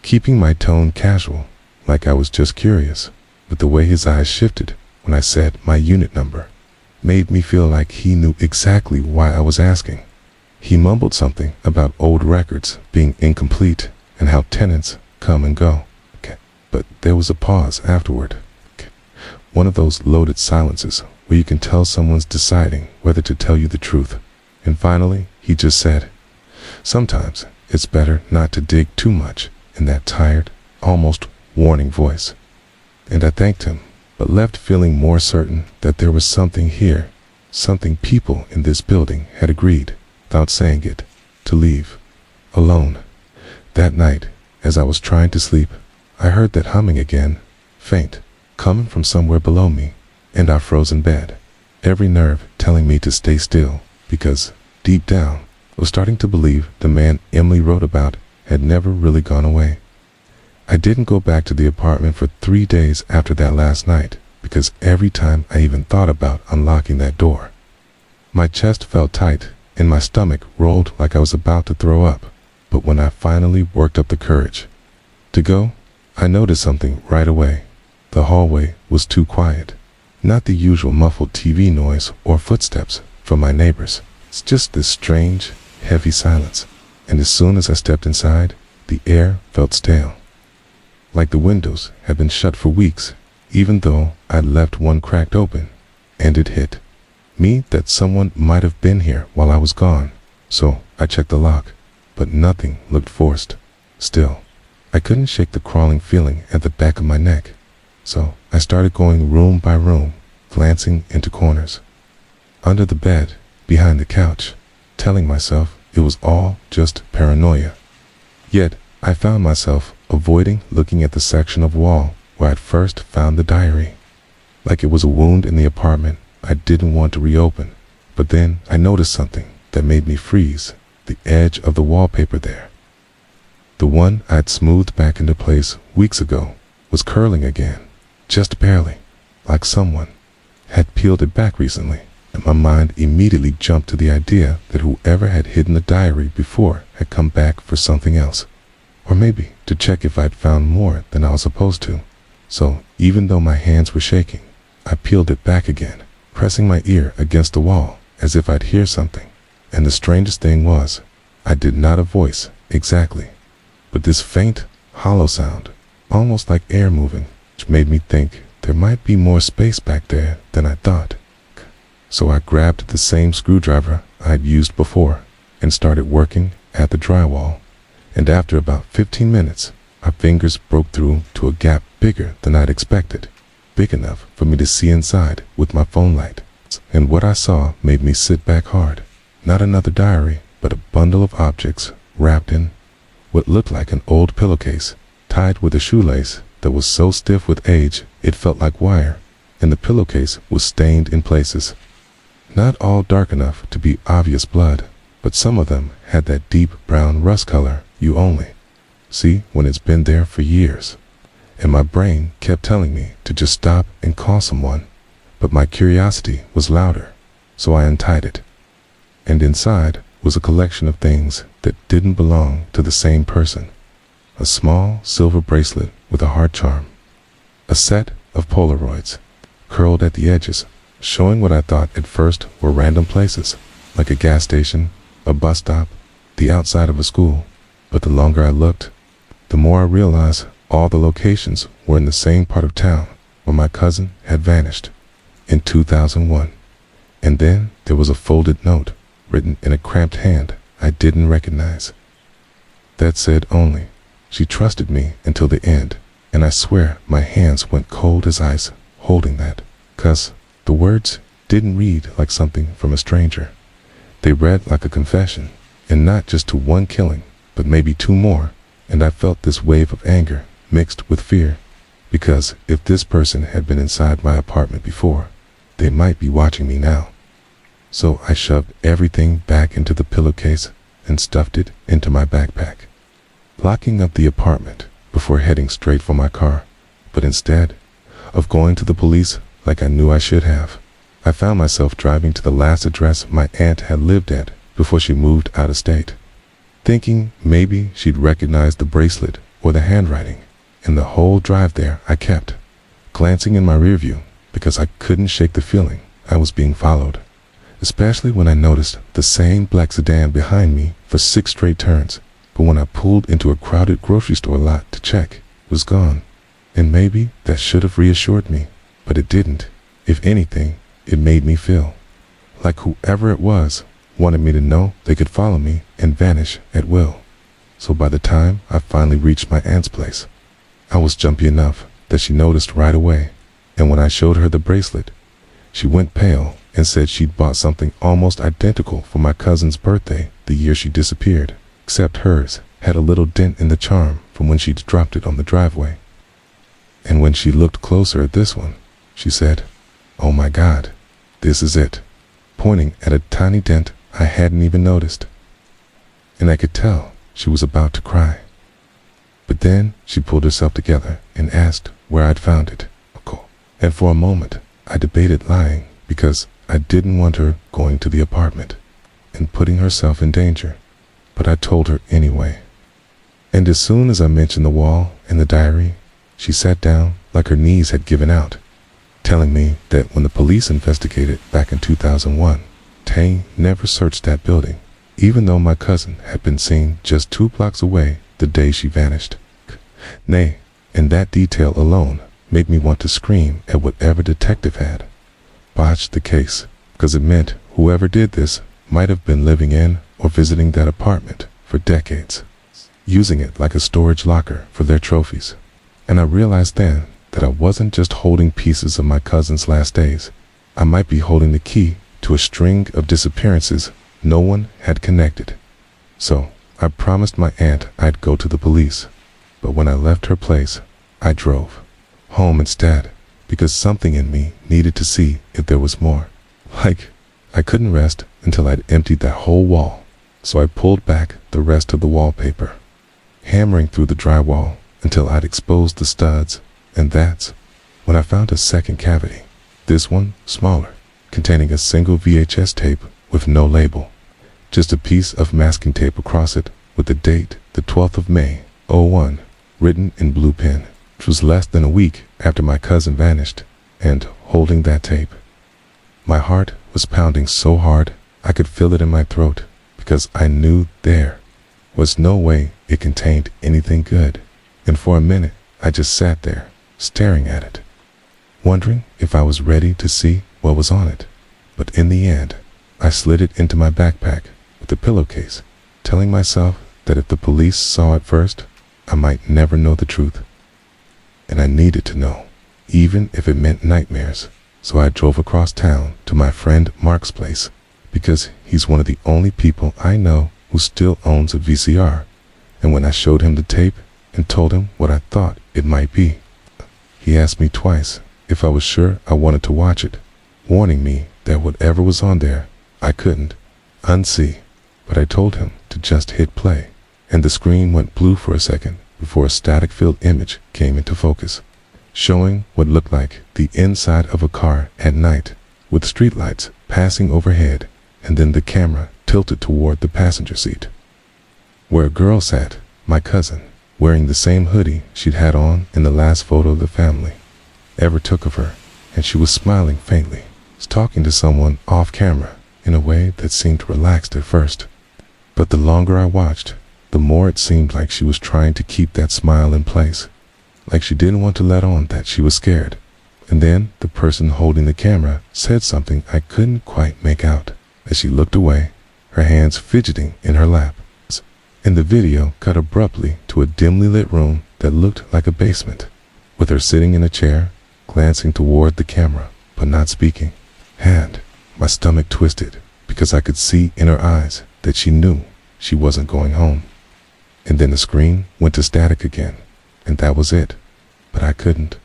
Keeping my tone casual, like I was just curious, but the way his eyes shifted when I said my unit number made me feel like he knew exactly why I was asking. He mumbled something about old records being incomplete and how tenants come and go. But there was a pause afterward. One of those loaded silences where you can tell someone's deciding whether to tell you the truth. And finally, he just said, "Sometimes it's better not to dig too much," in that tired, almost warning voice. And I thanked him, but left feeling more certain that there was something here, something people in this building had agreed, without saying it, to leave alone. That night, as I was trying to sleep, I heard that humming again, faint, coming from somewhere below me, and I froze in bed, every nerve telling me to stay still, because, deep down, I was starting to believe the man Emily wrote about had never really gone away. I didn't go back to the apartment for 3 days after that last night, because every time I even thought about unlocking that door, my chest felt tight and my stomach rolled like I was about to throw up. But when I finally worked up the courage to go, I noticed something right away. The hallway was too quiet. Not the usual muffled TV noise or footsteps from my neighbors. It's just this strange, heavy silence. And as soon as I stepped inside, the air felt stale, like the windows had been shut for weeks, even though I'd left one cracked open. And it hit me that someone might have been here while I was gone. So I checked the lock, but nothing looked forced. Still, I couldn't shake the crawling feeling at the back of my neck. So I started going room by room, glancing into corners, under the bed, behind the couch, telling myself it was all just paranoia. Yet I found myself avoiding looking at the section of wall where I'd first found the diary, like it was a wound in the apartment I didn't want to reopen. But then I noticed something that made me freeze. The edge of the wallpaper there, the one I'd smoothed back into place weeks ago, was curling again, just barely, like someone had peeled it back recently. And my mind immediately jumped to the idea that whoever had hidden the diary before had come back for something else, or maybe to check if I'd found more than I was supposed to. So even though my hands were shaking, I peeled it back again, pressing my ear against the wall as if I'd hear something. And the strangest thing was, I did not a voice exactly, but this faint, hollow sound, almost like air moving, which made me think there might be more space back there than I thought. So I grabbed the same screwdriver I'd used before and started working at the drywall. And after about 15 minutes, my fingers broke through to a gap bigger than I'd expected, big enough for me to see inside with my phone light. And what I saw made me sit back hard. Not another diary, but a bundle of objects wrapped in what looked like an old pillowcase, tied with a shoelace that was so stiff with age it felt like wire, and the pillowcase was stained in places. Not all dark enough to be obvious blood, but some of them had that deep brown rust color you only see when it's been there for years. And my brain kept telling me to just stop and call someone, but my curiosity was louder, so I untied it. And inside was a collection of things that didn't belong to the same person. A small silver bracelet with a heart charm, a set of Polaroids, curled at the edges, showing what I thought at first were random places, like a gas station, a bus stop, the outside of a school. But the longer I looked, the more I realized all the locations were in the same part of town where my cousin had vanished in 2001. And then there was a folded note, written in a cramped hand I didn't recognize, that said only, "She trusted me until the end." And I swear my hands went cold as ice holding that, 'cause the words didn't read like something from a stranger. They read like a confession, and not just to one killing, but maybe 2 more. And I felt this wave of anger mixed with fear, because if this person had been inside my apartment before, they might be watching me now. So I shoved everything back into the pillowcase and stuffed it into my backpack, locking up the apartment before heading straight for my car. But instead of going to the police like I knew I should have, I found myself driving to the last address my aunt had lived at before she moved out of state, thinking maybe she'd recognize the bracelet or the handwriting. And the whole drive there I kept glancing in my rearview because I couldn't shake the feeling I was being followed, especially when I noticed the same black sedan behind me for 6 straight turns. But when I pulled into a crowded grocery store lot to check, it was gone. And maybe that should have reassured me, but it didn't. If anything, it made me feel like whoever it was wanted me to know they could follow me and vanish at will. So by the time I finally reached my aunt's place, I was jumpy enough that she noticed right away. And when I showed her the bracelet, she went pale and said she'd bought something almost identical for my cousin's birthday the year she disappeared, except hers had a little dent in the charm from when she'd dropped it on the driveway. And when she looked closer at this one, she said, "Oh my God, this is it," pointing at a tiny dent I hadn't even noticed. And I could tell she was about to cry. But then she pulled herself together and asked where I'd found it. And for a moment, I debated lying because I didn't want her going to the apartment and putting herself in danger. But I told her anyway. And as soon as I mentioned the wall and the diary, she sat down like her knees had given out, telling me that when the police investigated back in 2001, Tay never searched that building, even though my cousin had been seen just 2 blocks away the day she vanished. Nay, and that detail alone made me want to scream at whatever detective had botched the case, because it meant whoever did this might have been living in or visiting that apartment for decades, using it like a storage locker for their trophies. And I realized then that I wasn't just holding pieces of my cousin's last days. I might be holding the key to a string of disappearances no one had connected. So I promised my aunt I'd go to the police. But when I left her place, I drove home instead, because something in me needed to see if there was more. Like, I couldn't rest until I'd emptied that whole wall. So I pulled back the rest of the wallpaper, hammering through the drywall until I'd exposed the studs. And that's when I found a second cavity, this one smaller, containing a single VHS tape with no label, just a piece of masking tape across it with the date, the 12th of May, '01, written in blue pen. It was less than a week after my cousin vanished, and holding that tape, my heart was pounding so hard I could feel it in my throat, because I knew there was no way it contained anything good. And for a minute, I just sat there, staring at it, wondering if I was ready to see what was on it. But in the end, I slid it into my backpack with the pillowcase, telling myself that if the police saw it first, I might never know the truth. And I needed to know, even if it meant nightmares. So I drove across town to my friend Mark's place, because he's one of the only people I know who still owns a VCR. And when I showed him the tape and told him what I thought it might be, he asked me twice if I was sure I wanted to watch it, warning me that whatever was on there, I couldn't unsee. But I told him to just hit play, and the screen went blue for a second before a static-filled image came into focus, showing what looked like the inside of a car at night, with streetlights passing overhead, and then the camera tilted toward the passenger seat, where a girl sat, my cousin, wearing the same hoodie she'd had on in the last photo the family ever took of her, and she was smiling faintly, talking to someone off camera in a way that seemed relaxed at first. But the longer I watched, the more it seemed like she was trying to keep that smile in place, like she didn't want to let on that she was scared. And then the person holding the camera said something I couldn't quite make out as she looked away, her hands fidgeting in her lap. And the video cut abruptly to a dimly lit room that looked like a basement, with her sitting in a chair, glancing toward the camera, but not speaking. And my stomach twisted, because I could see in her eyes that she knew she wasn't going home. And then the screen went to static again, and that was it. But I couldn't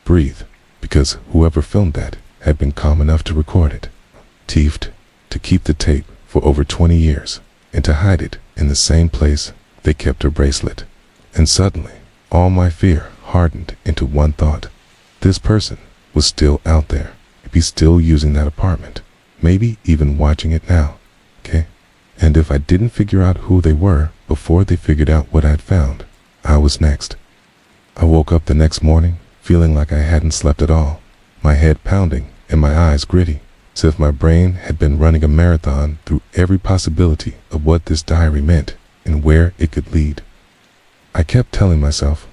breathe, because whoever filmed that had been calm enough to record it. Teefed, to keep the tape for over 20 years and to hide it in the same place they kept her bracelet. And suddenly, all my fear hardened into one thought. This person was still out there. Maybe still using that apartment. Maybe even watching it now. Okay? And if I didn't figure out who they were before they figured out what I'd found, I was next. I woke up the next morning feeling like I hadn't slept at all, my head pounding and my eyes gritty, as if my brain had been running a marathon through every possibility of what this diary meant and where it could lead. I kept telling myself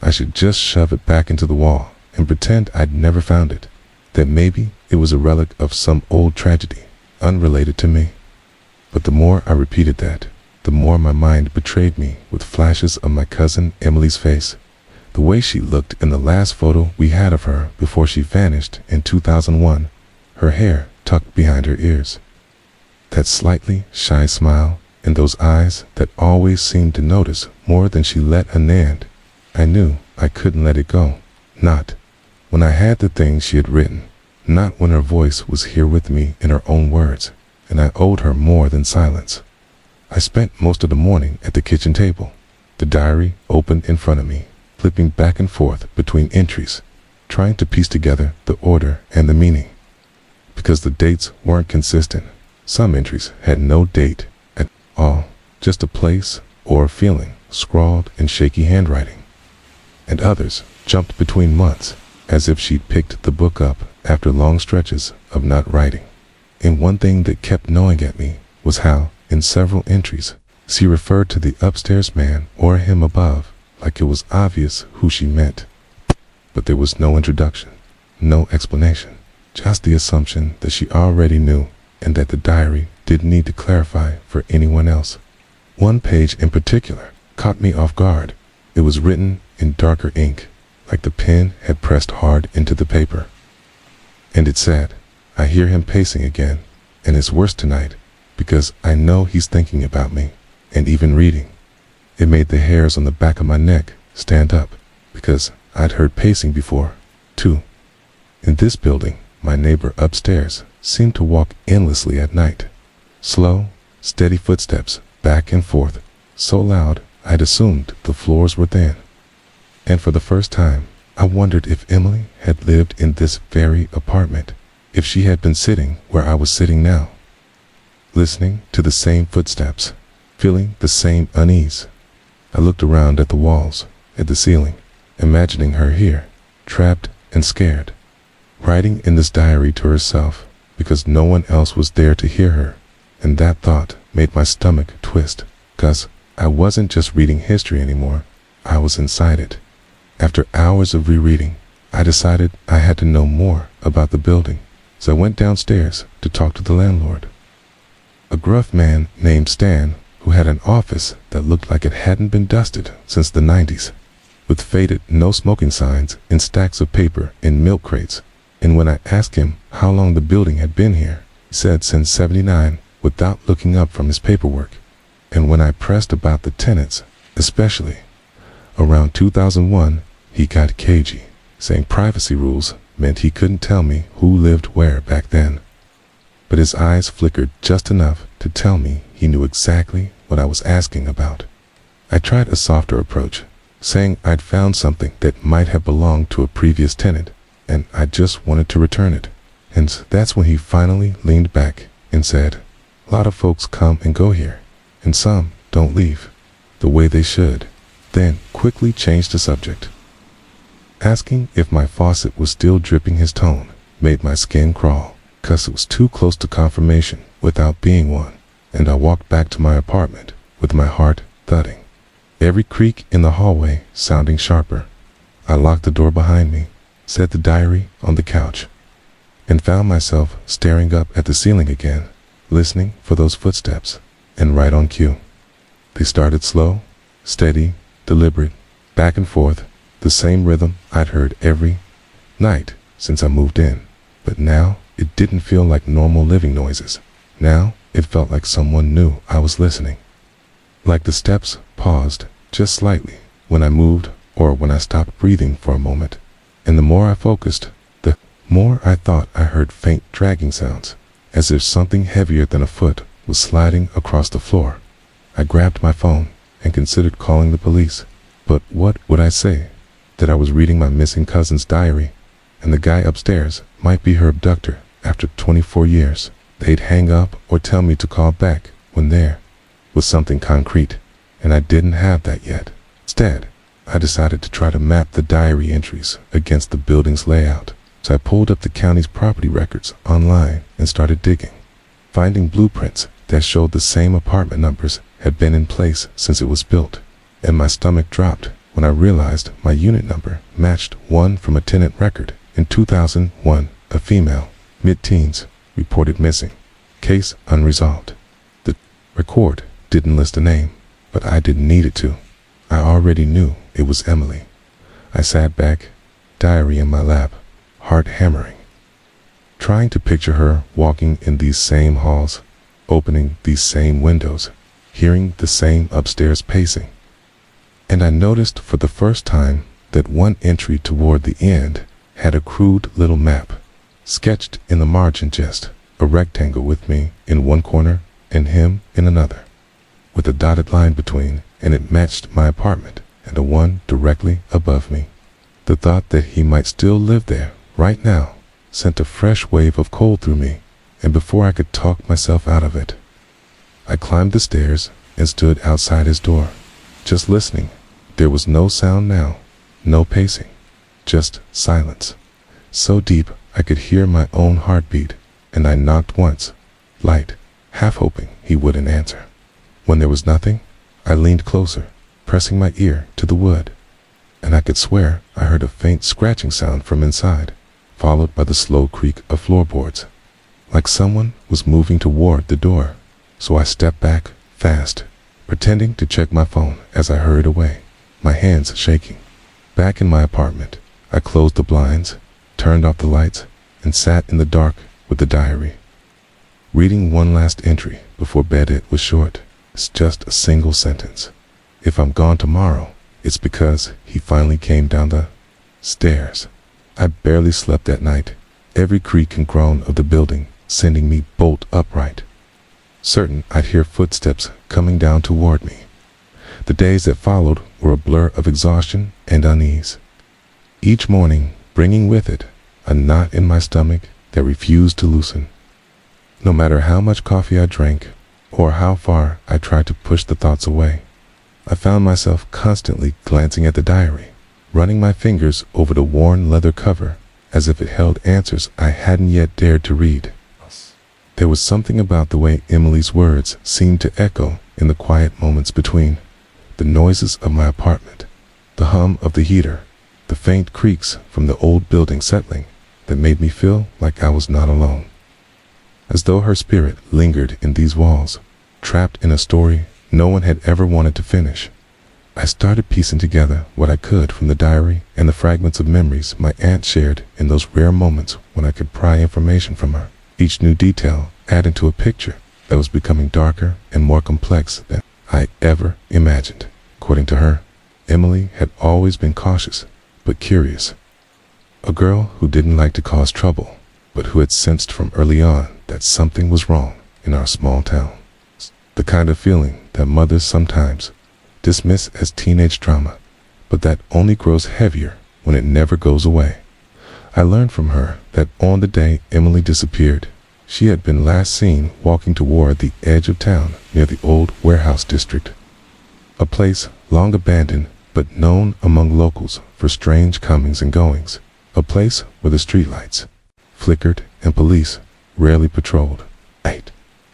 I should just shove it back into the wall and pretend I'd never found it, that maybe it was a relic of some old tragedy, unrelated to me. But the more I repeated that, the more my mind betrayed me with flashes of my cousin Emily's face, the way she looked in the last photo we had of her before she vanished in 2001, her hair tucked behind her ears. That slightly shy smile and those eyes that always seemed to notice more than she let Anand. I knew I couldn't let it go. Not when I had the things she had written, not when her voice was here with me in her own words, and I owed her more than silence. I spent most of the morning at the kitchen table, the diary opened in front of me, flipping back and forth between entries, trying to piece together the order and the meaning. Because the dates weren't consistent, some entries had no date at all, just a place or a feeling scrawled in shaky handwriting. And others jumped between months, as if she'd picked the book up after long stretches of not writing. And one thing that kept gnawing at me was how, in several entries, she referred to the upstairs man or him above like it was obvious who she meant. But there was no introduction, no explanation, just the assumption that she already knew and that the diary didn't need to clarify for anyone else. One page in particular caught me off guard. It was written in darker ink, like the pen had pressed hard into the paper. And it said, "I hear him pacing again, and it's worse tonight, because I know he's thinking about me, and even reading." It made the hairs on the back of my neck stand up, because I'd heard pacing before, too. In this building, my neighbor upstairs seemed to walk endlessly at night. Slow, steady footsteps, back and forth, so loud I'd assumed the floors were thin. And for the first time, I wondered if Emily had lived in this very apartment, if she had been sitting where I was sitting now, listening to the same footsteps, feeling the same unease. I looked around at the walls, at the ceiling, imagining her here, trapped and scared, writing in this diary to herself because no one else was there to hear her. And that thought made my stomach twist, because I wasn't just reading history anymore, I was inside it. After hours of rereading, I decided I had to know more about the building, so I went downstairs to talk to the landlord. A gruff man named Stan, who had an office that looked like it hadn't been dusted since the 90s, with faded no smoking signs and stacks of paper in milk crates. And when I asked him how long the building had been here, he said since '79 without looking up from his paperwork. And when I pressed about the tenants, especially around 2001, he got cagey, saying privacy rules meant he couldn't tell me who lived where back then. But his eyes flickered just enough to tell me he knew exactly what I was asking about. I tried a softer approach, saying I'd found something that might have belonged to a previous tenant, and I just wanted to return it. And that's when he finally leaned back and said, "A lot of folks come and go here, and some don't leave the way they should," then quickly changed the subject. Asking if my faucet was still dripping his tone made my skin crawl, 'cause it was too close to confirmation without being one, and I walked back to my apartment with my heart thudding, every creak in the hallway sounding sharper. I locked the door behind me, set the diary on the couch, and found myself staring up at the ceiling again, listening for those footsteps, and right on cue. They started slow, steady, deliberate, back and forth, the same rhythm I'd heard every night since I moved in. But now it didn't feel like normal living noises. Now it felt like someone knew I was listening. Like the steps paused just slightly when I moved or when I stopped breathing for a moment. And the more I focused, the more I thought I heard faint dragging sounds, as if something heavier than a foot was sliding across the floor. I grabbed my phone and considered calling the police. But what would I say? That I was reading my missing cousin's diary, and the guy upstairs might be her abductor after 24 years. They'd hang up or tell me to call back when there was something concrete, and I didn't have that yet. Instead, I decided to try to map the diary entries against the building's layout. So I pulled up the county's property records online and started digging, finding blueprints that showed the same apartment numbers had been in place since it was built, and my stomach dropped when I realized my unit number matched one from a tenant record in 2001. A female, mid-teens, reported missing. Case unresolved. The record didn't list a name, but I didn't need it to. I already knew it was Emily. I sat back, diary in my lap, heart hammering, trying to picture her walking in these same halls, opening these same windows, hearing the same upstairs pacing. And I noticed for the first time that one entry toward the end had a crude little map, sketched in the margin, just a rectangle with me in one corner and him in another, with a dotted line between, and it matched my apartment and the one directly above me. The thought that he might still live there right now sent a fresh wave of cold through me, and before I could talk myself out of it, I climbed the stairs and stood outside his door, just listening. There was no sound now, no pacing, just silence, so deep I could hear my own heartbeat, and I knocked once, light, half hoping he wouldn't answer. When there was nothing, I leaned closer, pressing my ear to the wood, and I could swear I heard a faint scratching sound from inside, followed by the slow creak of floorboards, like someone was moving toward the door. So I stepped back, fast, pretending to check my phone as I hurried away, my hands shaking. Back in my apartment, I closed the blinds, turned off the lights, and sat in the dark with the diary, reading one last entry before bed. It was short. It's just a single sentence. If I'm gone tomorrow, it's because he finally came down the stairs. I barely slept that night, every creak and groan of the building sending me bolt upright, certain I'd hear footsteps coming down toward me. The days that followed were a blur of exhaustion and unease, each morning bringing with it a knot in my stomach that refused to loosen. No matter how much coffee I drank, or how far I tried to push the thoughts away, I found myself constantly glancing at the diary, running my fingers over the worn leather cover as if it held answers I hadn't yet dared to read. There was something about the way Emily's words seemed to echo in the quiet moments between, the noises of my apartment, the hum of the heater, the faint creaks from the old building settling, that made me feel like I was not alone. As though her spirit lingered in these walls, trapped in a story no one had ever wanted to finish. I started piecing together what I could from the diary and the fragments of memories my aunt shared in those rare moments when I could pry information from her, each new detail adding to a picture that was becoming darker and more complex than I ever imagined. According to her, Emily had always been cautious but curious, a girl who didn't like to cause trouble, but who had sensed from early on that something was wrong in our small town. The kind of feeling that mothers sometimes dismiss as teenage drama, but that only grows heavier when it never goes away. I learned from her that on the day Emily disappeared, she had been last seen walking toward the edge of town near the old warehouse district, a place long abandoned but known among locals for strange comings and goings, a place where the streetlights flickered and police rarely patrolled.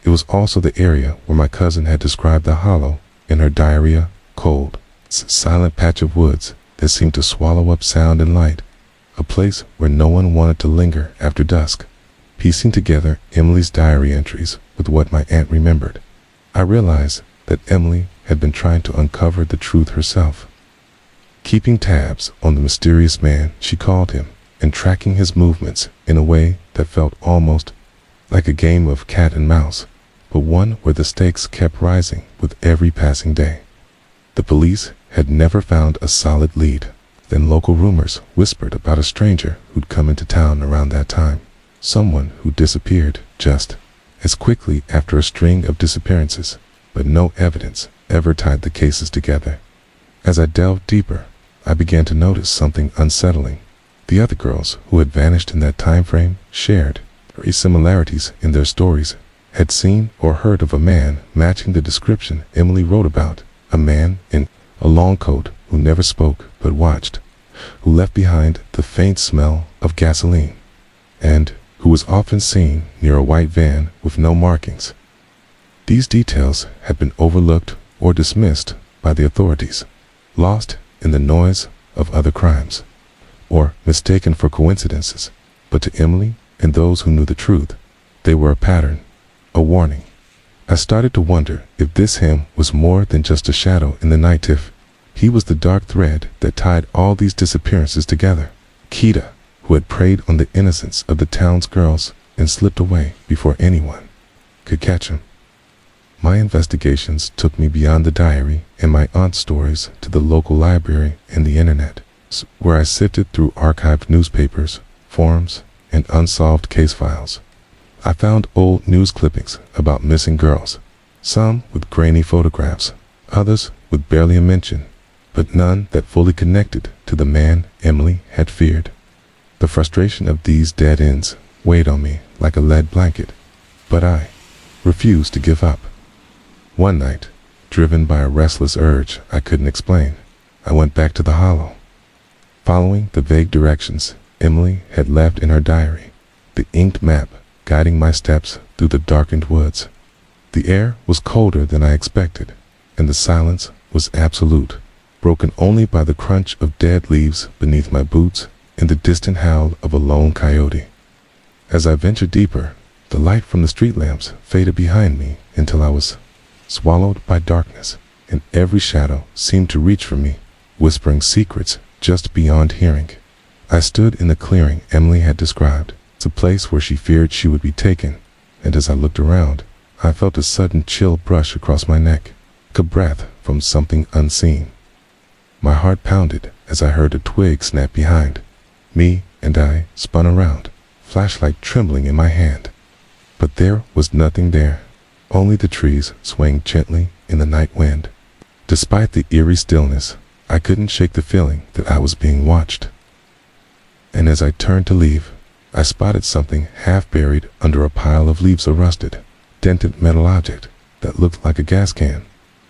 It was also the area where my cousin had described the hollow in her diary, a cold, silent patch of woods that seemed to swallow up sound and light, a place where no one wanted to linger after dusk. Piecing together Emily's diary entries with what my aunt remembered, I realized that Emily had been trying to uncover the truth herself, keeping tabs on the mysterious man she called him and tracking his movements in a way that felt almost like a game of cat and mouse, but one where the stakes kept rising with every passing day. The police had never found a solid lead. Then local rumors whispered about a stranger who'd come into town around that time, someone who disappeared just as quickly after a string of disappearances, but no evidence ever tied the cases together. As I delved deeper, I began to notice something unsettling. The other girls who had vanished in that time frame shared similarities in their stories, had seen or heard of a man matching the description Emily wrote about, a man in a long coat who never spoke but watched, who left behind the faint smell of gasoline, and who was often seen near a white van with no markings. These details had been overlooked or dismissed by the authorities, lost in the noise of other crimes, or mistaken for coincidences. But to Emily and those who knew the truth, they were a pattern, a warning. I started to wonder if this him was more than just a shadow in the night, if he was the dark thread that tied all these disappearances together. Kita, who had preyed on the innocence of the town's girls and slipped away before anyone could catch him. My investigations took me beyond the diary and my aunt's stories to the local library and the internet, where I sifted through archived newspapers, forums, and unsolved case files. I found old news clippings about missing girls, some with grainy photographs, others with barely a mention, but none that fully connected to the man Emily had feared. The frustration of these dead ends weighed on me like a lead blanket, but I refused to give up. One night, driven by a restless urge I couldn't explain, I went back to the hollow. Following the vague directions Emily had left in her diary, the inked map guiding my steps through the darkened woods. The air was colder than I expected, and the silence was absolute, broken only by the crunch of dead leaves beneath my boots and the distant howl of a lone coyote. As I ventured deeper, the light from the street lamps faded behind me until I was swallowed by darkness, and every shadow seemed to reach for me, whispering secrets just beyond hearing. I stood in the clearing Emily had described. It's a place where she feared she would be taken, and as I looked around, I felt a sudden chill brush across my neck, like a breath from something unseen. My heart pounded as I heard a twig snap behind me, and I spun around, flashlight trembling in my hand. But there was nothing there, only the trees swaying gently in the night wind. Despite the eerie stillness, I couldn't shake the feeling that I was being watched. And as I turned to leave, I spotted something half buried under a pile of leaves, a rusted, dented metal object that looked like a gas can.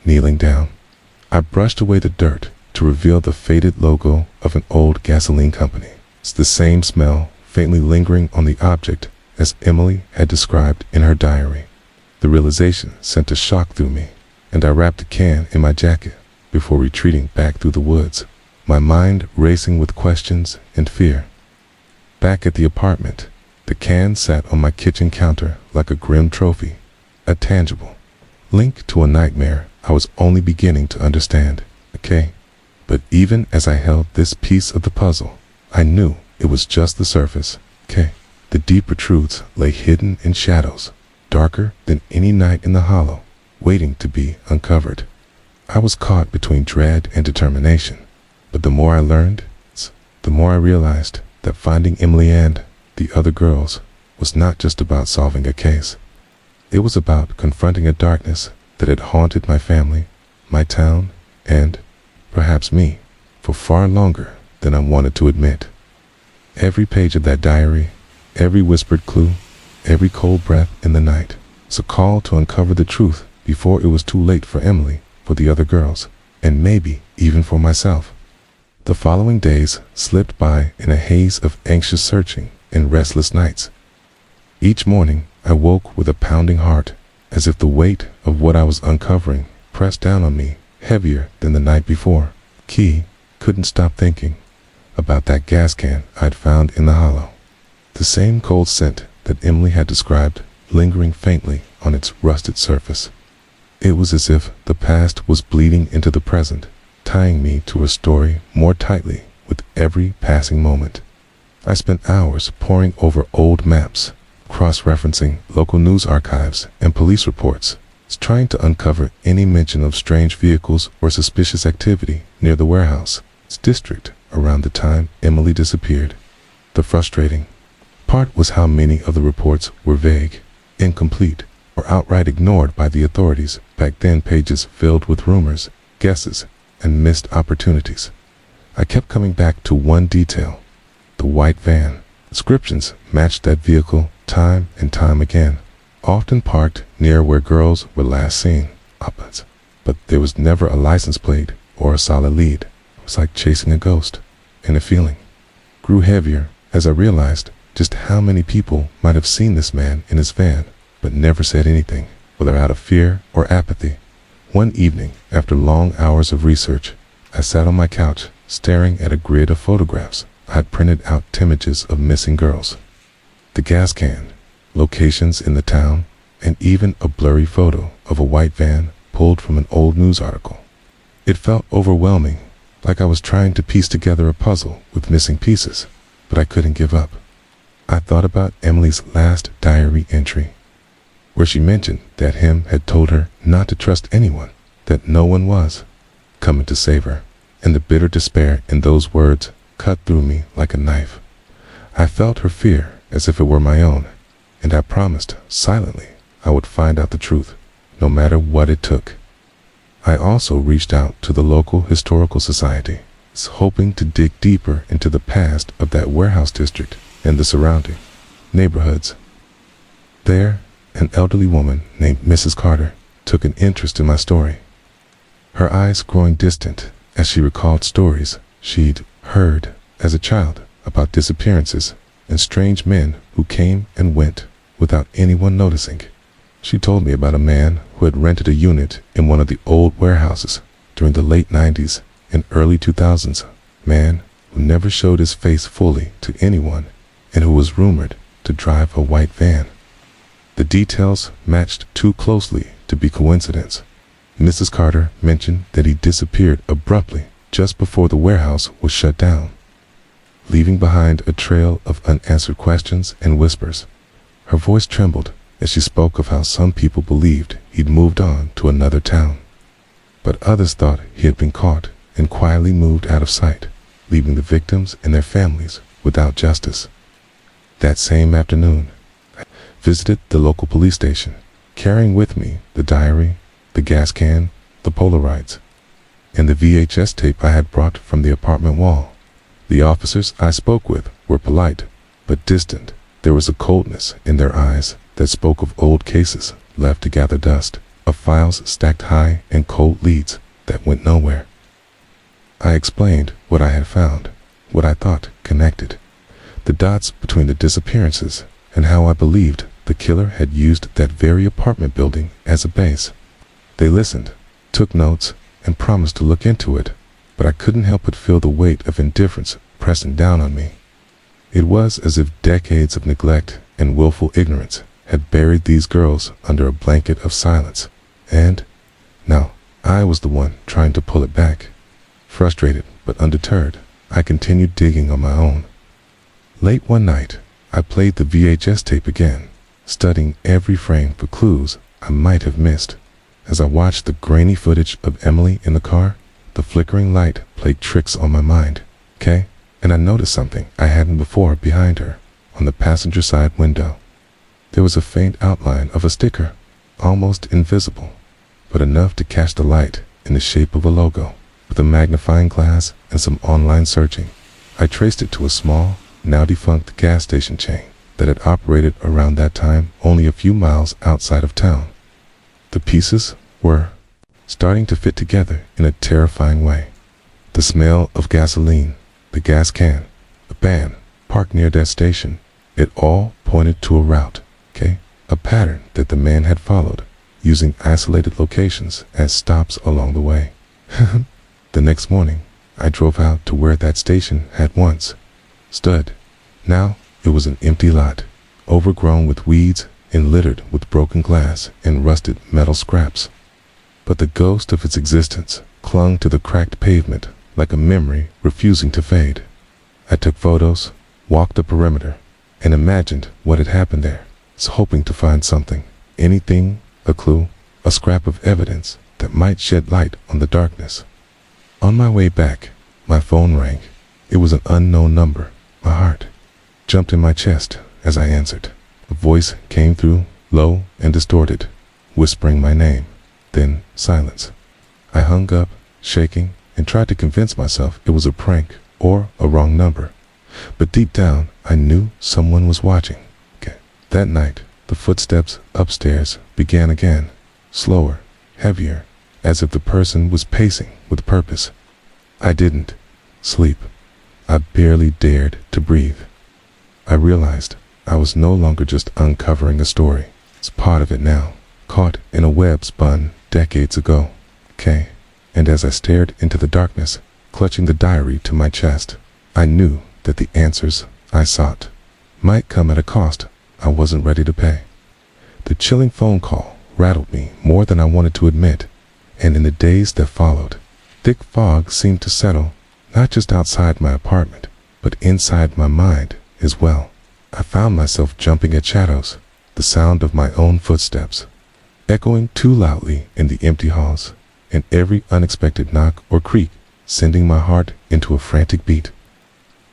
Kneeling down, I brushed away the dirt to reveal the faded logo of an old gasoline company. It's the same smell faintly lingering on the object as Emily had described in her diary. The realization sent a shock through me, and I wrapped the can in my jacket before retreating back through the woods, my mind racing with questions and fear. Back at the apartment, the can sat on my kitchen counter like a grim trophy, a tangible link to a nightmare I was only beginning to understand. Okay, but even as I held this piece of the puzzle, I knew it was just the surface. Okay, the deeper truths lay hidden in shadows, darker than any night in the hollow, waiting to be uncovered. I was caught between dread and determination, but the more I learned, the more I realized that finding Emily and the other girls was not just about solving a case. It was about confronting a darkness that had haunted my family, my town, and perhaps me for far longer than I wanted to admit. Every page of that diary, every whispered clue, every cold breath in the night was a call to uncover the truth before it was too late for Emily, for the other girls, and maybe even for myself. The following days slipped by in a haze of anxious searching and restless nights. Each morning I woke with a pounding heart, as if the weight of what I was uncovering pressed down on me heavier than the night before. Couldn't stop thinking about that gas can I'd found in the hollow. The same cold scent that Emily had described lingering faintly on its rusted surface. It was as if the past was bleeding into the present, tying me to a story more tightly with every passing moment. I spent hours poring over old maps, cross-referencing local news archives and police reports, trying to uncover any mention of strange vehicles or suspicious activity near the warehouse district around the time Emily disappeared. The frustrating part was how many of the reports were vague, incomplete, or outright ignored by the authorities. Back then, pages filled with rumors, guesses, and missed opportunities. I kept coming back to one detail: the white van. Descriptions matched that vehicle time and time again, often parked near where girls were last seen. But there was never a license plate or a solid lead. It was like chasing a ghost, and the feeling grew heavier as I realized just how many people might have seen this man in his van, but never said anything, whether out of fear or apathy. One evening, after long hours of research, I sat on my couch staring at a grid of photographs I had printed out images of missing girls, the gas can, locations in the town, and even a blurry photo of a white van pulled from an old news article. It felt overwhelming, like I was trying to piece together a puzzle with missing pieces, but I couldn't give up. I thought about Emily's last diary entry, where she mentioned that him had told her not to trust anyone, that no one was coming to save her, and the bitter despair in those words cut through me like a knife. I felt her fear as if it were my own, and I promised silently I would find out the truth, no matter what it took. I also reached out to the local historical society, hoping to dig deeper into the past of that warehouse district and the surrounding neighborhoods. There, an elderly woman named Mrs. Carter took an interest in my story, her eyes growing distant as she recalled stories she'd heard as a child about disappearances and strange men who came and went without anyone noticing. She told me about a man who had rented a unit in one of the old warehouses during the late 90s and early 2000s, a man who never showed his face fully to anyone and who was rumored to drive a white van. The details matched too closely to be coincidence. Mrs. Carter mentioned that he disappeared abruptly just before the warehouse was shut down, leaving behind a trail of unanswered questions and whispers. Her voice trembled as she spoke of how some people believed he'd moved on to another town, but others thought he had been caught and quietly moved out of sight, leaving the victims and their families without justice. That same afternoon, I visited the local police station, carrying with me the diary, the gas can, the Polaroids, and the VHS tape I had brought from the apartment wall. The officers I spoke with were polite, but distant. There was a coldness in their eyes that spoke of old cases left to gather dust, of files stacked high and cold leads that went nowhere. I explained what I had found, what I thought connected, the dots between the disappearances, and how I believed the killer had used that very apartment building as a base. They listened, took notes, and promised to look into it, but I couldn't help but feel the weight of indifference pressing down on me. It was as if decades of neglect and willful ignorance had buried these girls under a blanket of silence, and now I was the one trying to pull it back. Frustrated but undeterred, I continued digging on my own. Late one night, I played the VHS tape again, studying every frame for clues I might have missed. As I watched the grainy footage of Emily in the car, the flickering light played tricks on my mind. And I noticed something I hadn't before behind her, on the passenger side window. There was a faint outline of a sticker, almost invisible, but enough to catch the light in the shape of a logo. With a magnifying glass and some online searching, I traced it to a small, now defunct gas station chain that had operated around that time only a few miles outside of town. The pieces were starting to fit together in a terrifying way. The smell of gasoline, the gas can, the van parked near that station, it all pointed to a route, a pattern that the man had followed, using isolated locations as stops along the way. The next morning, I drove out to where that station had once stood. Now it was an empty lot, overgrown with weeds and littered with broken glass and rusted metal scraps. But the ghost of its existence clung to the cracked pavement like a memory refusing to fade. I took photos, walked the perimeter, and imagined what had happened there, hoping to find something, anything, a clue, a scrap of evidence that might shed light on the darkness. On my way back, my phone rang. It was an unknown number. My heart jumped in my chest as I answered. A voice came through, low and distorted, whispering my name, then silence. I hung up, shaking, and tried to convince myself it was a prank or a wrong number. But deep down, I knew someone was watching. That night, the footsteps upstairs began again, slower, heavier, as if the person was pacing with purpose. I didn't sleep. I barely dared to breathe. I realized I was no longer just uncovering a story. It's part of it now, caught in a web spun decades ago. And as I stared into the darkness, clutching the diary to my chest, I knew that the answers I sought might come at a cost I wasn't ready to pay. The chilling phone call rattled me more than I wanted to admit, and in the days that followed, thick fog seemed to settle, not just outside my apartment, but inside my mind as well. I found myself jumping at shadows, the sound of my own footsteps, echoing too loudly in the empty halls, and every unexpected knock or creak sending my heart into a frantic beat.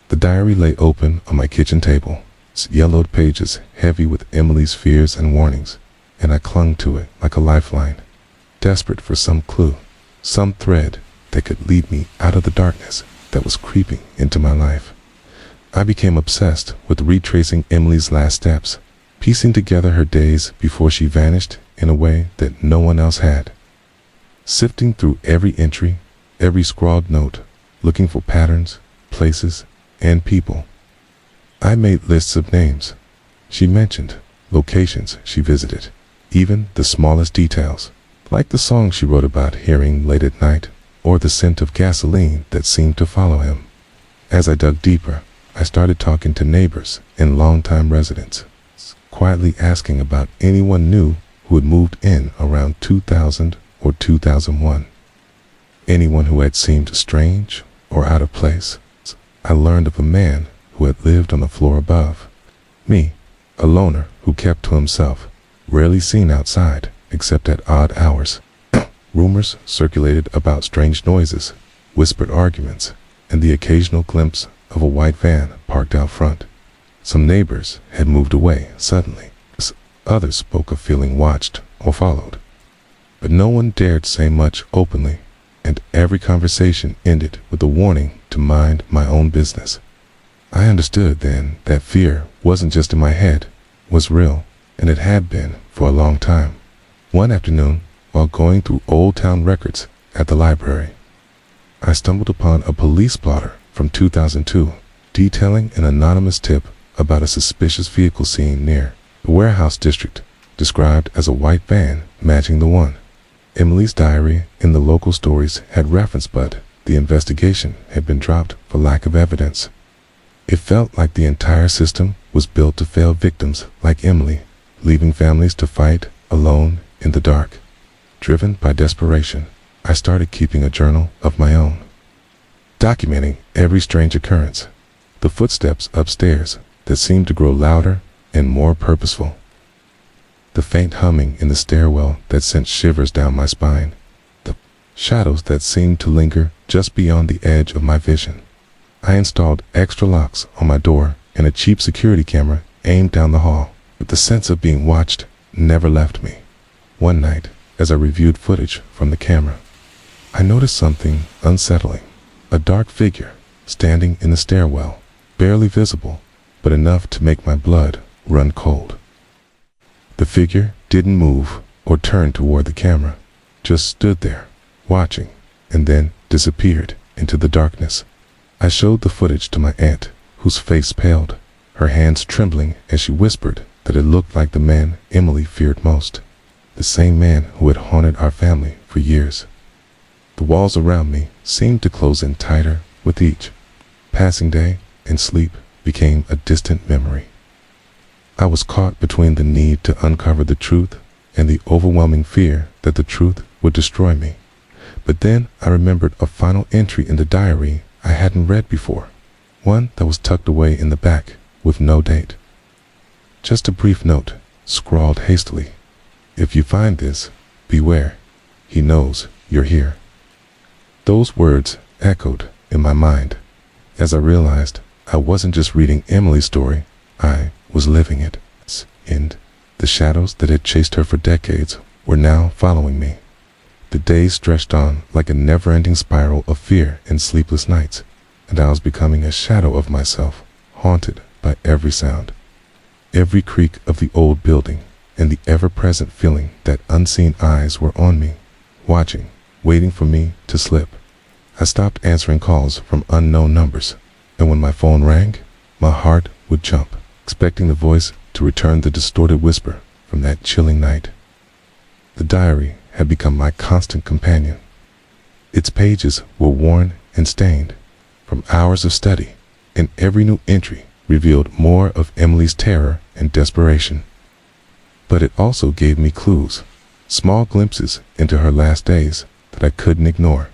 The diary lay open on my kitchen table, its yellowed pages heavy with Emily's fears and warnings, and I clung to it like a lifeline, desperate for some clue, some thread that could lead me out of the darkness that was creeping into my life. I became obsessed with retracing Emily's last steps, piecing together her days before she vanished in a way that no one else had. Sifting through every entry, every scrawled note, looking for patterns, places, and people. I made lists of names she mentioned, locations she visited, even the smallest details, like the song she wrote about hearing late at night, or the scent of gasoline that seemed to follow him. As I dug deeper, I started talking to neighbors and longtime residents, quietly asking about anyone new who had moved in around 2000 or 2001. Anyone who had seemed strange or out of place. I learned of a man who had lived on the floor above. Me, a loner who kept to himself, rarely seen outside except at odd hours. Rumors circulated about strange noises, whispered arguments, and the occasional glimpse of a white van parked out front. Some neighbors had moved away suddenly. Others spoke of feeling watched or followed. But no one dared say much openly, and every conversation ended with a warning to mind my own business. I understood then that fear wasn't just in my head, was real, and it had been for a long time. One afternoon, while going through old town records at the library, I stumbled upon a police blotter from 2002 detailing an anonymous tip about a suspicious vehicle seen near the warehouse district, described as a white van matching the one. Emily's diary in the local stories had reference, but the investigation had been dropped for lack of evidence. It felt like the entire system was built to fail victims like Emily, leaving families to fight alone in the dark. Driven by desperation, I started keeping a journal of my own, documenting every strange occurrence, the footsteps upstairs that seemed to grow louder and more purposeful, the faint humming in the stairwell that sent shivers down my spine, the shadows that seemed to linger just beyond the edge of my vision. I installed extra locks on my door and a cheap security camera aimed down the hall, but the sense of being watched never left me. One night, as I reviewed footage from the camera, I noticed something unsettling. A dark figure standing in the stairwell, barely visible, but enough to make my blood run cold. The figure didn't move or turn toward the camera, just stood there, watching, and then disappeared into the darkness. I showed the footage to my aunt, whose face paled, her hands trembling as she whispered that it looked like the man Emily feared most, the same man who had haunted our family for years. The walls around me seemed to close in tighter with each passing day, and sleep became a distant memory. I was caught between the need to uncover the truth and the overwhelming fear that the truth would destroy me. But then I remembered a final entry in the diary I hadn't read before, one that was tucked away in the back with no date. Just a brief note, scrawled hastily. "If you find this, beware. He knows you're here." Those words echoed in my mind as I realized I wasn't just reading Emily's story, I was living it. And The shadows that had chased her for decades were now following me. The days stretched on like a never-ending spiral of fear and sleepless nights, and I was becoming a shadow of myself, haunted by every sound, every creak of the old building, and the ever-present feeling that unseen eyes were on me, watching, waiting for me to slip. I stopped answering calls from unknown numbers, and when my phone rang, my heart would jump, expecting the voice to return the distorted whisper from that chilling night. The diary had become my constant companion. Its pages were worn and stained from hours of study, and every new entry revealed more of Emily's terror and desperation. But it also gave me clues, small glimpses into her last days that I couldn't ignore.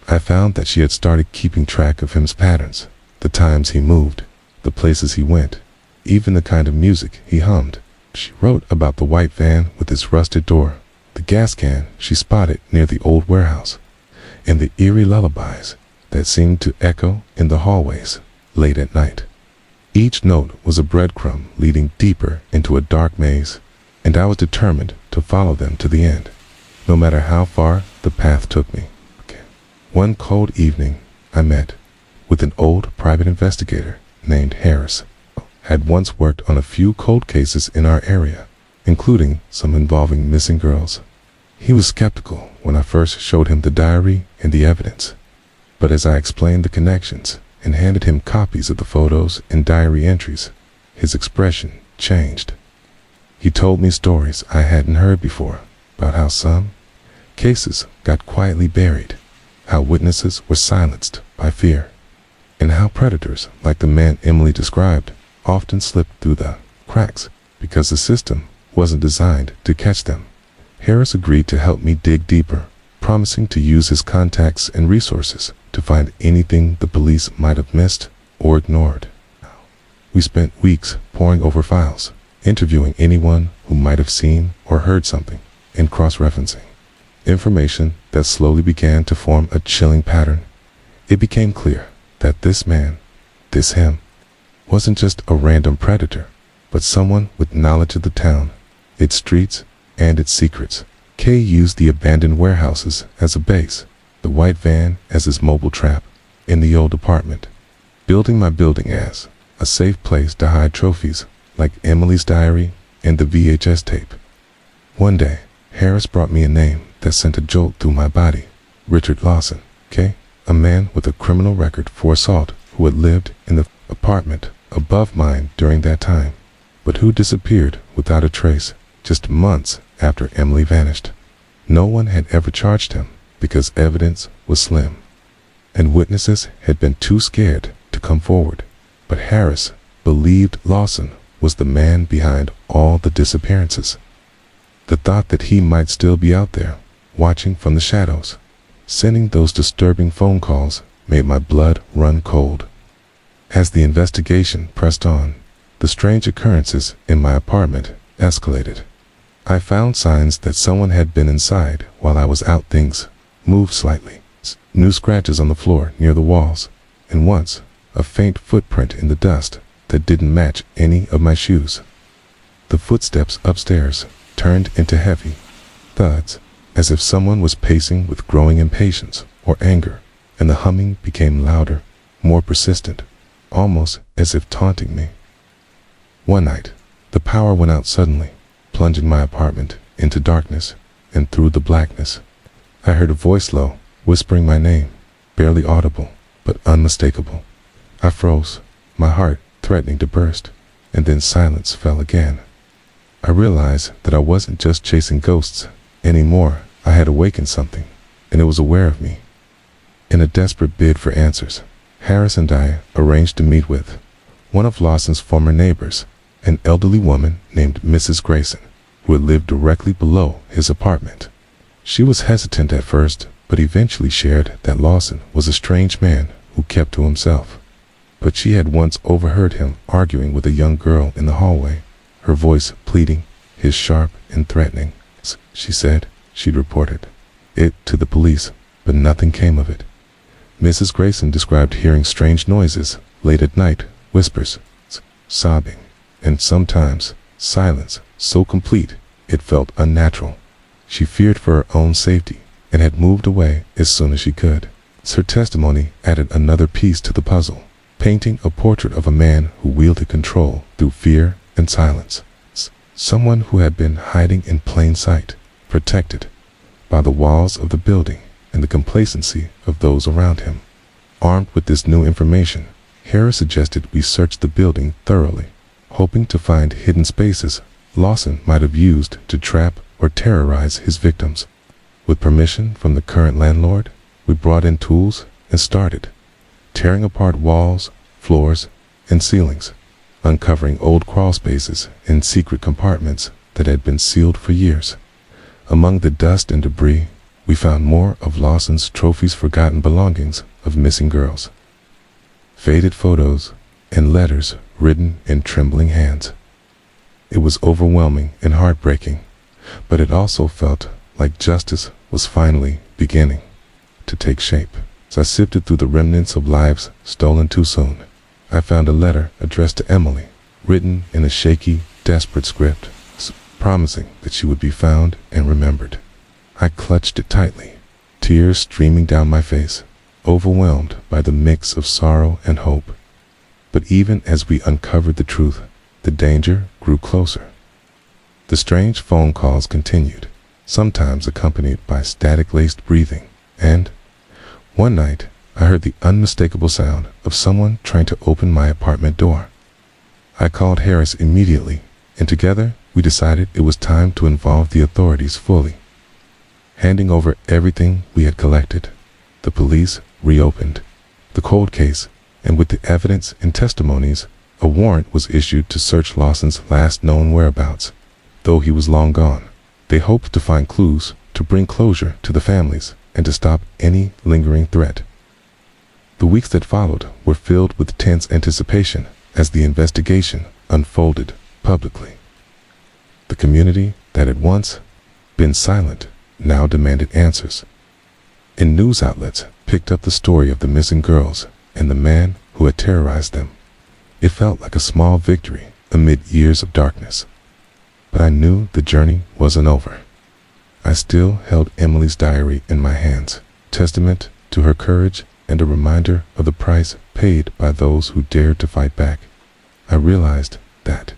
I found that she had started keeping track of his patterns, the times he moved, the places he went, even the kind of music he hummed. She wrote about the white van with its rusted door, the gas can she spotted near the old warehouse, and the eerie lullabies that seemed to echo in the hallways late at night. Each note was a breadcrumb leading deeper into a dark maze, and I was determined to follow them to the end, no matter how far the path took me. One cold evening, I met with an old private investigator named Harris. Had once worked on a few cold cases in our area, including some involving missing girls. He was skeptical when I first showed him the diary and the evidence, but as I explained the connections and handed him copies of the photos and diary entries, his expression changed. He told me stories I hadn't heard before about how some cases got quietly buried, how witnesses were silenced by fear, and how predators like the man Emily described often slipped through the cracks because the system wasn't designed to catch them. Harris agreed to help me dig deeper, promising to use his contacts and resources to find anything the police might have missed or ignored. We spent weeks poring over files, interviewing anyone who might have seen or heard something, and cross-referencing information that slowly began to form a chilling pattern. It became clear that this man, this him, wasn't just a random predator, but someone with knowledge of the town, its streets, and its secrets. Kay used the abandoned warehouses as a base, the white van as his mobile trap in the old apartment, building my building as a safe place to hide trophies like Emily's diary and the VHS tape. One day, Harris brought me a name that sent a jolt through my body. Richard Lawson, a man with a criminal record for assault who had lived in the apartment above mine during that time, but who disappeared without a trace just months after Emily vanished. No one had ever charged him because evidence was slim, and witnesses had been too scared to come forward. But Harris believed Lawson was the man behind all the disappearances. The thought that he might still be out there, watching from the shadows, sending those disturbing phone calls, made my blood run cold. As the investigation pressed on, the strange occurrences in my apartment escalated. I found signs that someone had been inside while I was out. Things moved slightly, new scratches on the floor near the walls, and once, a faint footprint in the dust that didn't match any of my shoes. The footsteps upstairs turned into heavy thuds, as if someone was pacing with growing impatience or anger, and the humming became louder, more persistent, almost as if taunting me. One night, the power went out suddenly, plunging my apartment into darkness, and through the blackness, I heard a voice low, whispering my name, barely audible, but unmistakable. I froze, my heart threatening to burst, and then silence fell again. I realized that I wasn't just chasing ghosts anymore. I had awakened something, and it was aware of me. In a desperate bid for answers, Harris and I arranged to meet with one of Lawson's former neighbors, an elderly woman named Mrs. Grayson, who had lived directly below his apartment. She was hesitant at first, but eventually shared that Lawson was a strange man who kept to himself. But she had once overheard him arguing with a young girl in the hallway, her voice pleading, his sharp and threatening. She said she'd reported it to the police, but nothing came of it. Mrs. Grayson described hearing strange noises late at night, whispers, sobbing, and sometimes silence so complete it felt unnatural. She feared for her own safety and had moved away as soon as she could. Her testimony added another piece to the puzzle, painting a portrait of a man who wielded control through fear and silence. Someone who had been hiding in plain sight, protected by the walls of the building and the complacency of those around him. Armed with this new information, Harris suggested we search the building thoroughly, hoping to find hidden spaces Lawson might have used to trap or terrorize his victims. With permission from the current landlord, we brought in tools and started tearing apart walls, floors, and ceilings, uncovering old crawl spaces and secret compartments that had been sealed for years. Among the dust and debris, we found more of Lawson's trophies, forgotten belongings of missing girls, faded photos, and letters written in trembling hands. It was overwhelming and heartbreaking, but it also felt like justice was finally beginning to take shape. As I sifted through the remnants of lives stolen too soon, I found a letter addressed to Emily, written in a shaky, desperate script, promising that she would be found and remembered. I clutched it tightly, tears streaming down my face, overwhelmed by the mix of sorrow and hope. But even as we uncovered the truth, the danger grew closer. The strange phone calls continued, sometimes accompanied by static-laced breathing, and one night I heard the unmistakable sound of someone trying to open my apartment door. I called Harris immediately, and together we decided it was time to involve the authorities fully. Handing over everything we had collected, the police reopened the cold case, and with the evidence and testimonies, a warrant was issued to search Lawson's last known whereabouts. Though he was long gone, they hoped to find clues to bring closure to the families and to stop any lingering threat. The weeks that followed were filled with tense anticipation as the investigation unfolded publicly. The community that had once been silent now demanded answers, and news outlets picked up the story of the missing girls and the man who had terrorized them. It felt like a small victory amid years of darkness. But I knew the journey wasn't over. I still held Emily's diary in my hands, testament to her courage and a reminder of the price paid by those who dared to fight back. I realized that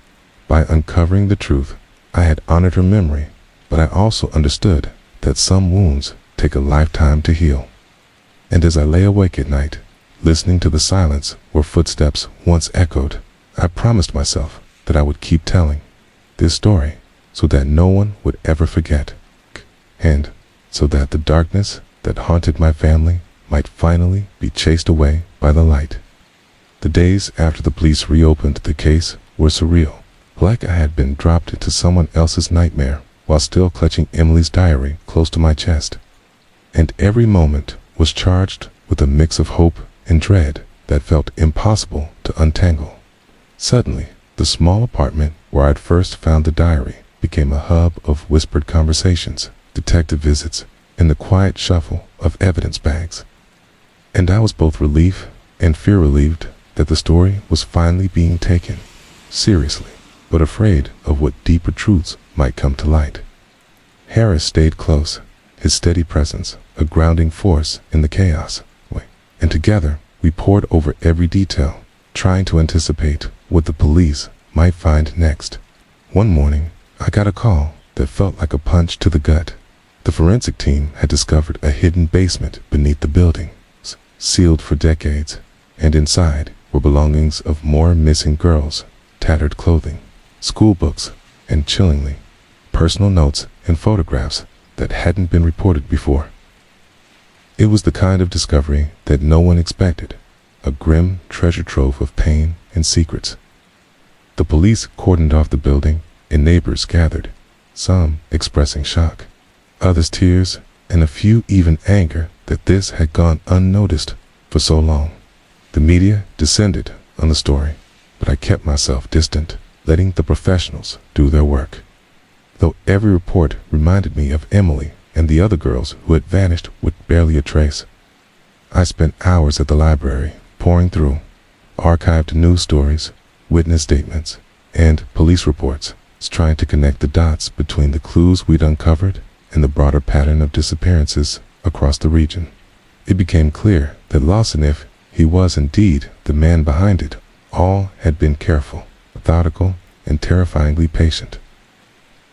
by uncovering the truth, I had honored her memory, but I also understood that some wounds take a lifetime to heal. And as I lay awake at night, listening to the silence where footsteps once echoed, I promised myself that I would keep telling this story so that no one would ever forget, and so that the darkness that haunted my family might finally be chased away by the light. The days after the police reopened the case were surreal, like I had been dropped into someone else's nightmare while still clutching Emily's diary close to my chest. And every moment was charged with a mix of hope and dread that felt impossible to untangle. Suddenly, the small apartment where I'd first found the diary became a hub of whispered conversations, detective visits, and the quiet shuffle of evidence bags. And I was both relieved and fear-relieved that the story was finally being taken seriously, but afraid of what deeper truths might come to light. Harris stayed close, his steady presence a grounding force in the chaos, and together we pored over every detail, trying to anticipate what the police might find next. One morning, I got a call that felt like a punch to the gut. The forensic team had discovered a hidden basement beneath the building, sealed for decades, and inside were belongings of more missing girls, tattered clothing, school books, and chillingly, personal notes and photographs that hadn't been reported before. It was the kind of discovery that no one expected, a grim treasure trove of pain and secrets. The police cordoned off the building, and neighbors gathered, some expressing shock, others tears, and a few even anger that this had gone unnoticed for so long. The media descended on the story, but I kept myself distant, letting the professionals do their work. Though every report reminded me of Emily and the other girls who had vanished with barely a trace, I spent hours at the library poring through archived news stories, witness statements, and police reports, trying to connect the dots between the clues we'd uncovered and the broader pattern of disappearances across the region. It became clear that Lawson, if he was indeed the man behind it all, had been careful, methodical, and terrifyingly patient,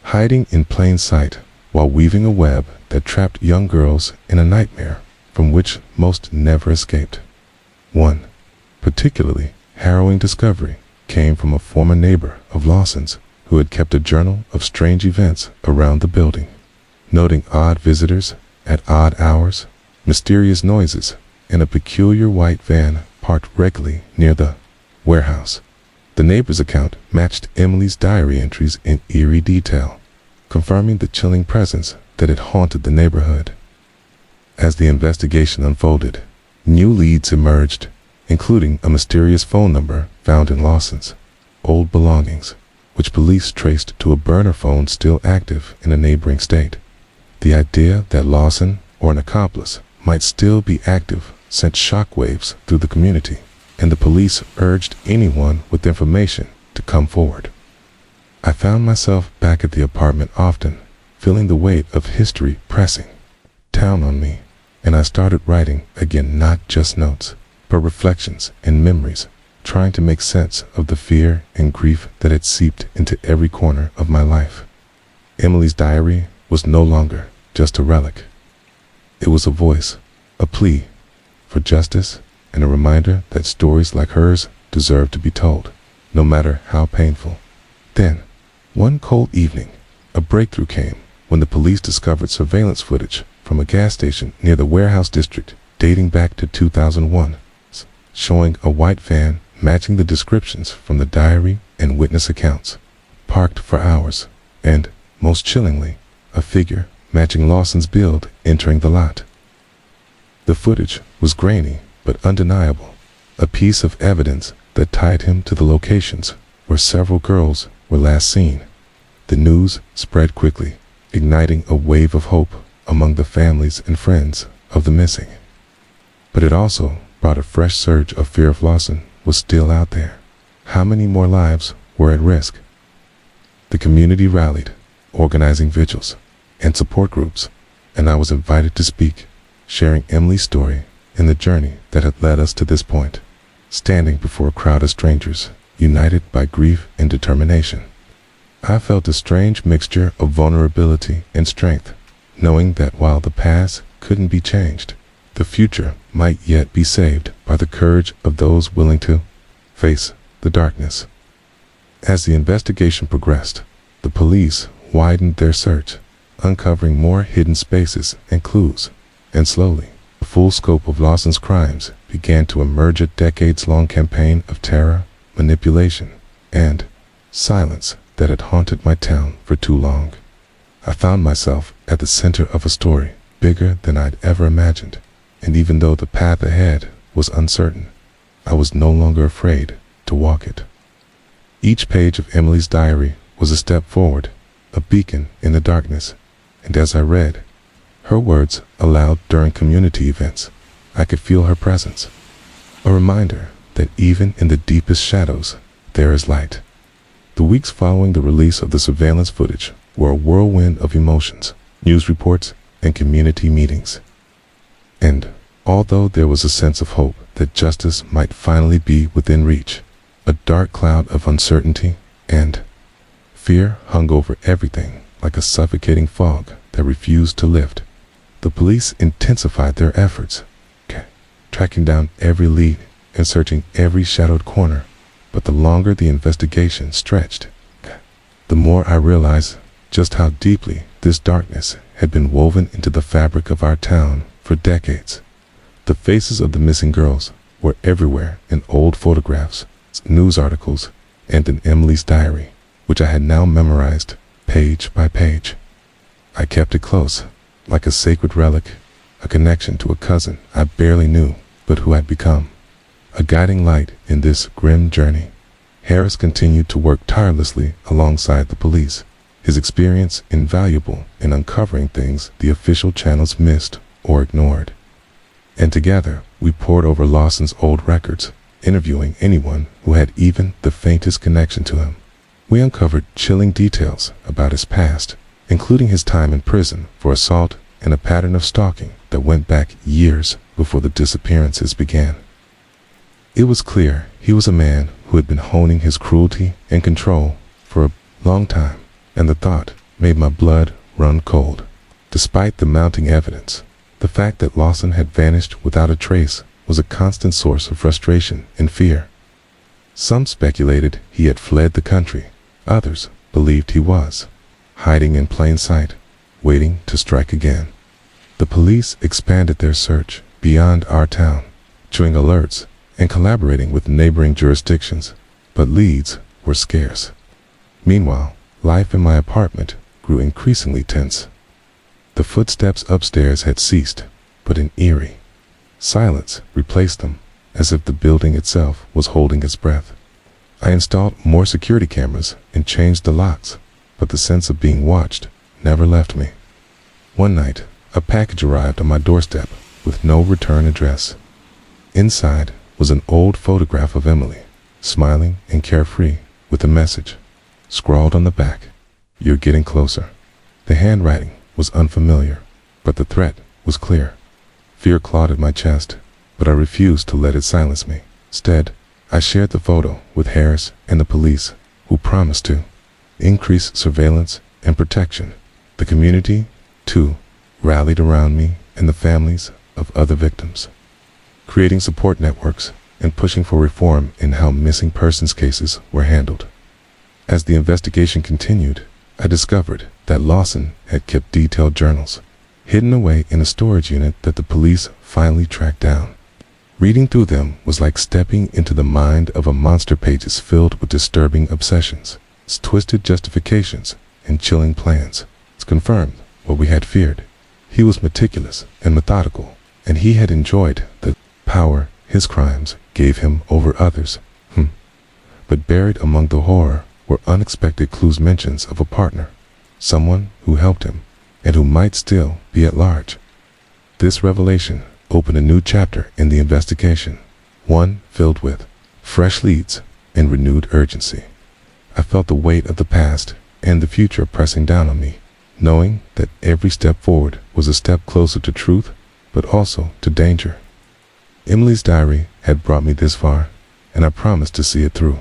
hiding in plain sight while weaving a web that trapped young girls in a nightmare from which most never escaped. One particularly harrowing discovery came from a former neighbor of Lawson's who had kept a journal of strange events around the building, noting odd visitors at odd hours, mysterious noises, and a peculiar white van parked regularly near the warehouse. The neighbor's account matched Emily's diary entries in eerie detail, confirming the chilling presence that had haunted the neighborhood. As the investigation unfolded, new leads emerged, including a mysterious phone number found in Lawson's old belongings, which police traced to a burner phone still active in a neighboring state. The idea that Lawson or an accomplice might still be active sent shockwaves through the community, and the police urged anyone with information to come forward. I found myself back at the apartment often, feeling the weight of history pressing down on me, and I started writing again, not just notes, but reflections and memories, trying to make sense of the fear and grief that had seeped into every corner of my life. Emily's diary was no longer just a relic. It was a voice, a plea for justice, and a reminder that stories like hers deserve to be told, no matter how painful. Then, one cold evening, a breakthrough came when the police discovered surveillance footage from a gas station near the warehouse district dating back to 2001, showing a white van matching the descriptions from the diary and witness accounts, parked for hours, and, most chillingly, a figure matching Lawson's build entering the lot. The footage was grainy but undeniable, a piece of evidence that tied him to the locations where several girls were last seen. The news spread quickly, igniting a wave of hope among the families and friends of the missing. But it also brought a fresh surge of fear if Lawson was still out there. How many more lives were at risk? The community rallied, organizing vigils and support groups, and I was invited to speak, sharing Emily's story and the journey that had led us to this point, standing before a crowd of strangers, united by grief and determination. I felt a strange mixture of vulnerability and strength, knowing that while the past couldn't be changed, the future might yet be saved by the courage of those willing to face the darkness. As the investigation progressed, the police widened their search, uncovering more hidden spaces and clues, and slowly, the full scope of Lawson's crimes began to emerge. A decades-long campaign of terror, manipulation, and silence that had haunted my town for too long. I found myself at the center of a story bigger than I'd ever imagined, and even though the path ahead was uncertain, I was no longer afraid to walk it. Each page of Emily's diary was a step forward, a beacon in the darkness, and as I read her words aloud during community events, I could feel her presence, a reminder that even in the deepest shadows, there is light. The weeks following the release of the surveillance footage were a whirlwind of emotions, news reports, and community meetings. And although there was a sense of hope that justice might finally be within reach, a dark cloud of uncertainty and fear hung over everything like a suffocating fog that refused to lift. The police intensified their efforts, tracking down every lead and searching every shadowed corner. But the longer the investigation stretched, the more I realized just how deeply this darkness had been woven into the fabric of our town for decades. The faces of the missing girls were everywhere in old photographs, news articles, and in Emily's diary, which I had now memorized page by page. I kept it close, like a sacred relic, a connection to a cousin I barely knew, but who had become a guiding light in this grim journey. Harris continued to work tirelessly alongside the police, his experience invaluable in uncovering things the official channels missed or ignored. And together, we pored over Lawson's old records, interviewing anyone who had even the faintest connection to him. We uncovered chilling details about his past, including his time in prison for assault and a pattern of stalking that went back years before the disappearances began. It was clear he was a man who had been honing his cruelty and control for a long time, and the thought made my blood run cold. Despite the mounting evidence, the fact that Lawson had vanished without a trace was a constant source of frustration and fear. Some speculated he had fled the country. Others believed he was hiding in plain sight, waiting to strike again. The police expanded their search beyond our town, issuing alerts and collaborating with neighboring jurisdictions, but leads were scarce. Meanwhile, life in my apartment grew increasingly tense. The footsteps upstairs had ceased, but an eerie silence replaced them, as if the building itself was holding its breath. I installed more security cameras and changed the locks, but the sense of being watched never left me. One night, a package arrived on my doorstep with no return address. Inside was an old photograph of Emily, smiling and carefree, with a message scrawled on the back, "You're getting closer." The handwriting was unfamiliar, but the threat was clear. Fear clawed at my chest, but I refused to let it silence me. Instead, I shared the photo with Harris and the police, who promised to increase surveillance and protection. The community, too, rallied around me and the families of other victims, creating support networks and pushing for reform in how missing persons cases were handled. As the investigation continued, I discovered that Lawson had kept detailed journals, hidden away in a storage unit that the police finally tracked down. Reading through them was like stepping into the mind of a monster, pages filled with disturbing obsessions, twisted justifications, and chilling plans. It's confirmed what we had feared. He was meticulous and methodical, and he had enjoyed the power his crimes gave him over others. But buried among the horror were unexpected clues, mentions of a partner, someone who helped him, and who might still be at large. This revelation opened a new chapter in the investigation, one filled with fresh leads and renewed urgency. I felt the weight of the past and the future pressing down on me, knowing that every step forward was a step closer to truth, but also to danger. Emily's diary had brought me this far, and I promised to see it through,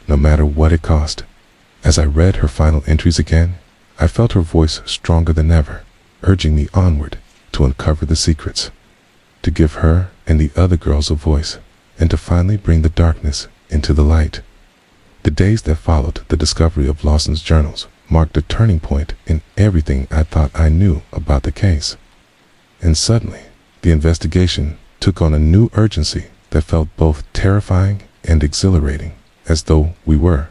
no matter what it cost. As I read her final entries again, I felt her voice stronger than ever, urging me onward to uncover the secrets, to give her and the other girls a voice, and to finally bring the darkness into the light. The days that followed the discovery of Lawson's journals marked a turning point in everything I thought I knew about the case. And suddenly, the investigation took on a new urgency that felt both terrifying and exhilarating, as though we were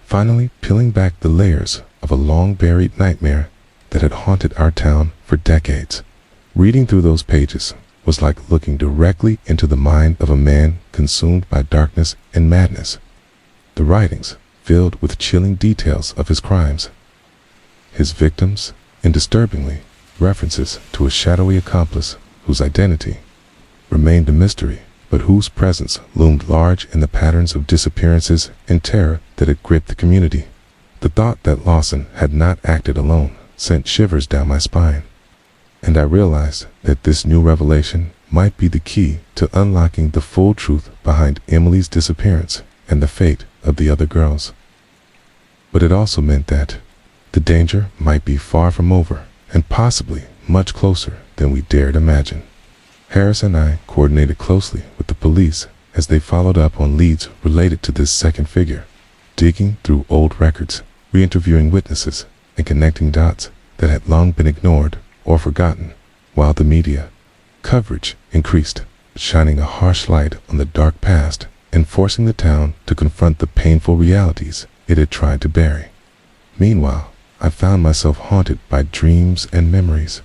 finally peeling back the layers of a long-buried nightmare that had haunted our town for decades. Reading through those pages was like looking directly into the mind of a man consumed by darkness and madness. The writings filled with chilling details of his crimes, his victims, and disturbingly, references to a shadowy accomplice whose identity remained a mystery, but whose presence loomed large in the patterns of disappearances and terror that had gripped the community. The thought that Lawson had not acted alone sent shivers down my spine, and I realized that this new revelation might be the key to unlocking the full truth behind Emily's disappearance and the fate of the other girls. But it also meant that the danger might be far from over, and possibly much closer than we dared imagine. Harris and I coordinated closely with the police as they followed up on leads related to this second figure, digging through old records, re-interviewing witnesses, and connecting dots that had long been ignored or forgotten, while the media coverage increased, shining a harsh light on the dark past and forcing the town to confront the painful realities it had tried to bury. Meanwhile, I found myself haunted by dreams and memories,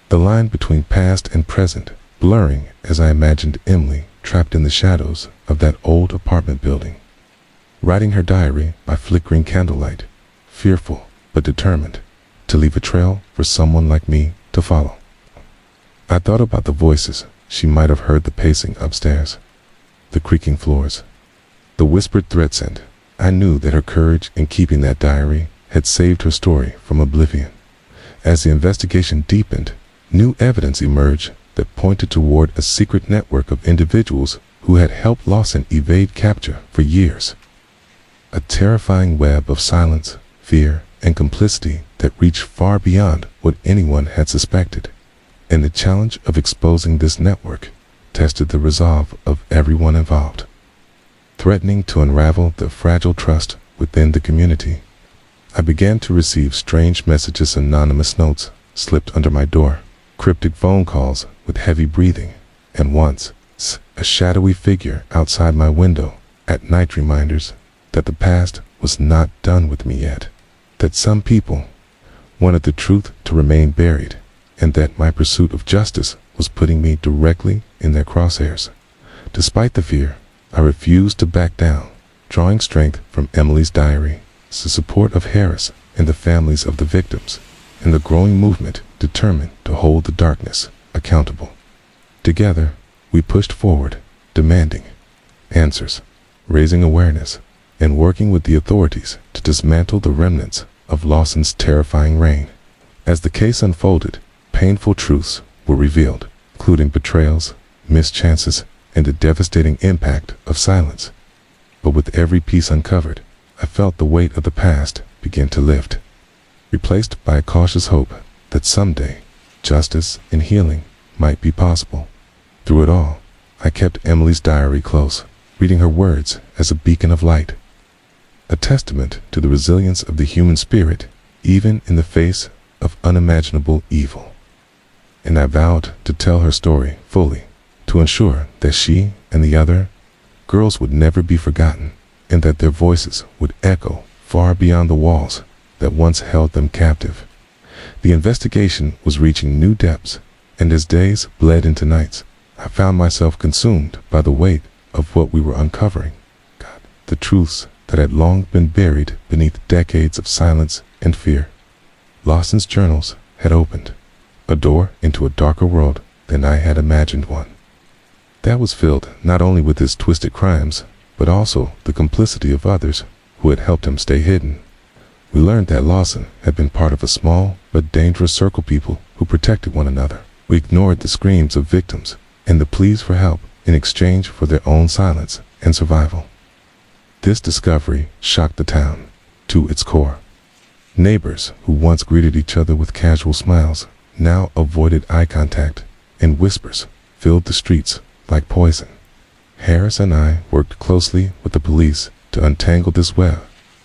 the line between past and present blurring as I imagined Emily trapped in the shadows of that old apartment building, writing her diary by flickering candlelight, fearful but determined to leave a trail for someone like me to follow. I thought about the voices she might have heard, the pacing upstairs, the creaking floors, the whispered threats, and I knew that her courage in keeping that diary had saved her story from oblivion. As the investigation deepened, new evidence emerged that pointed toward a secret network of individuals who had helped Lawson evade capture for years. A terrifying web of silence, fear, and complicity that reached far beyond what anyone had suspected. And the challenge of exposing this network tested the resolve of everyone involved, threatening to unravel the fragile trust within the community. I began to receive strange messages, anonymous notes slipped under my door, cryptic phone calls with heavy breathing, and once, a shadowy figure outside my window at night, reminders that the past was not done with me yet, that some people wanted the truth to remain buried, and that my pursuit of justice was putting me directly in their crosshairs. Despite the fear, I refused to back down, drawing strength from Emily's diary, the support of Harris and the families of the victims, and the growing movement determined to hold the darkness accountable. Together, we pushed forward, demanding answers, raising awareness, and working with the authorities to dismantle the remnants of Lawson's terrifying reign. As the case unfolded, painful truths were revealed, including betrayals, mischances, and the devastating impact of silence. But with every piece uncovered, I felt the weight of the past begin to lift, replaced by a cautious hope that someday justice and healing might be possible. Through it all, I kept Emily's diary close, reading her words as a beacon of light, a testament to the resilience of the human spirit, even in the face of unimaginable evil. And I vowed to tell her story fully, to ensure that she and the other girls would never be forgotten, and that their voices would echo far beyond the walls that once held them captive. The investigation was reaching new depths, and as days bled into nights, I found myself consumed by the weight of what we were uncovering. The truths that had long been buried beneath decades of silence and fear. Lawson's journals had opened a door into a darker world than I had imagined one. That was filled not only with his twisted crimes, but also the complicity of others who had helped him stay hidden. We learned that Lawson had been part of a small but dangerous circle of people who protected one another. We ignored the screams of victims and the pleas for help in exchange for their own silence and survival. This discovery shocked the town to its core. Neighbors who once greeted each other with casual smiles now avoided eye contact, and whispers filled the streets like poison. Harris and I worked closely with the police to untangle this web,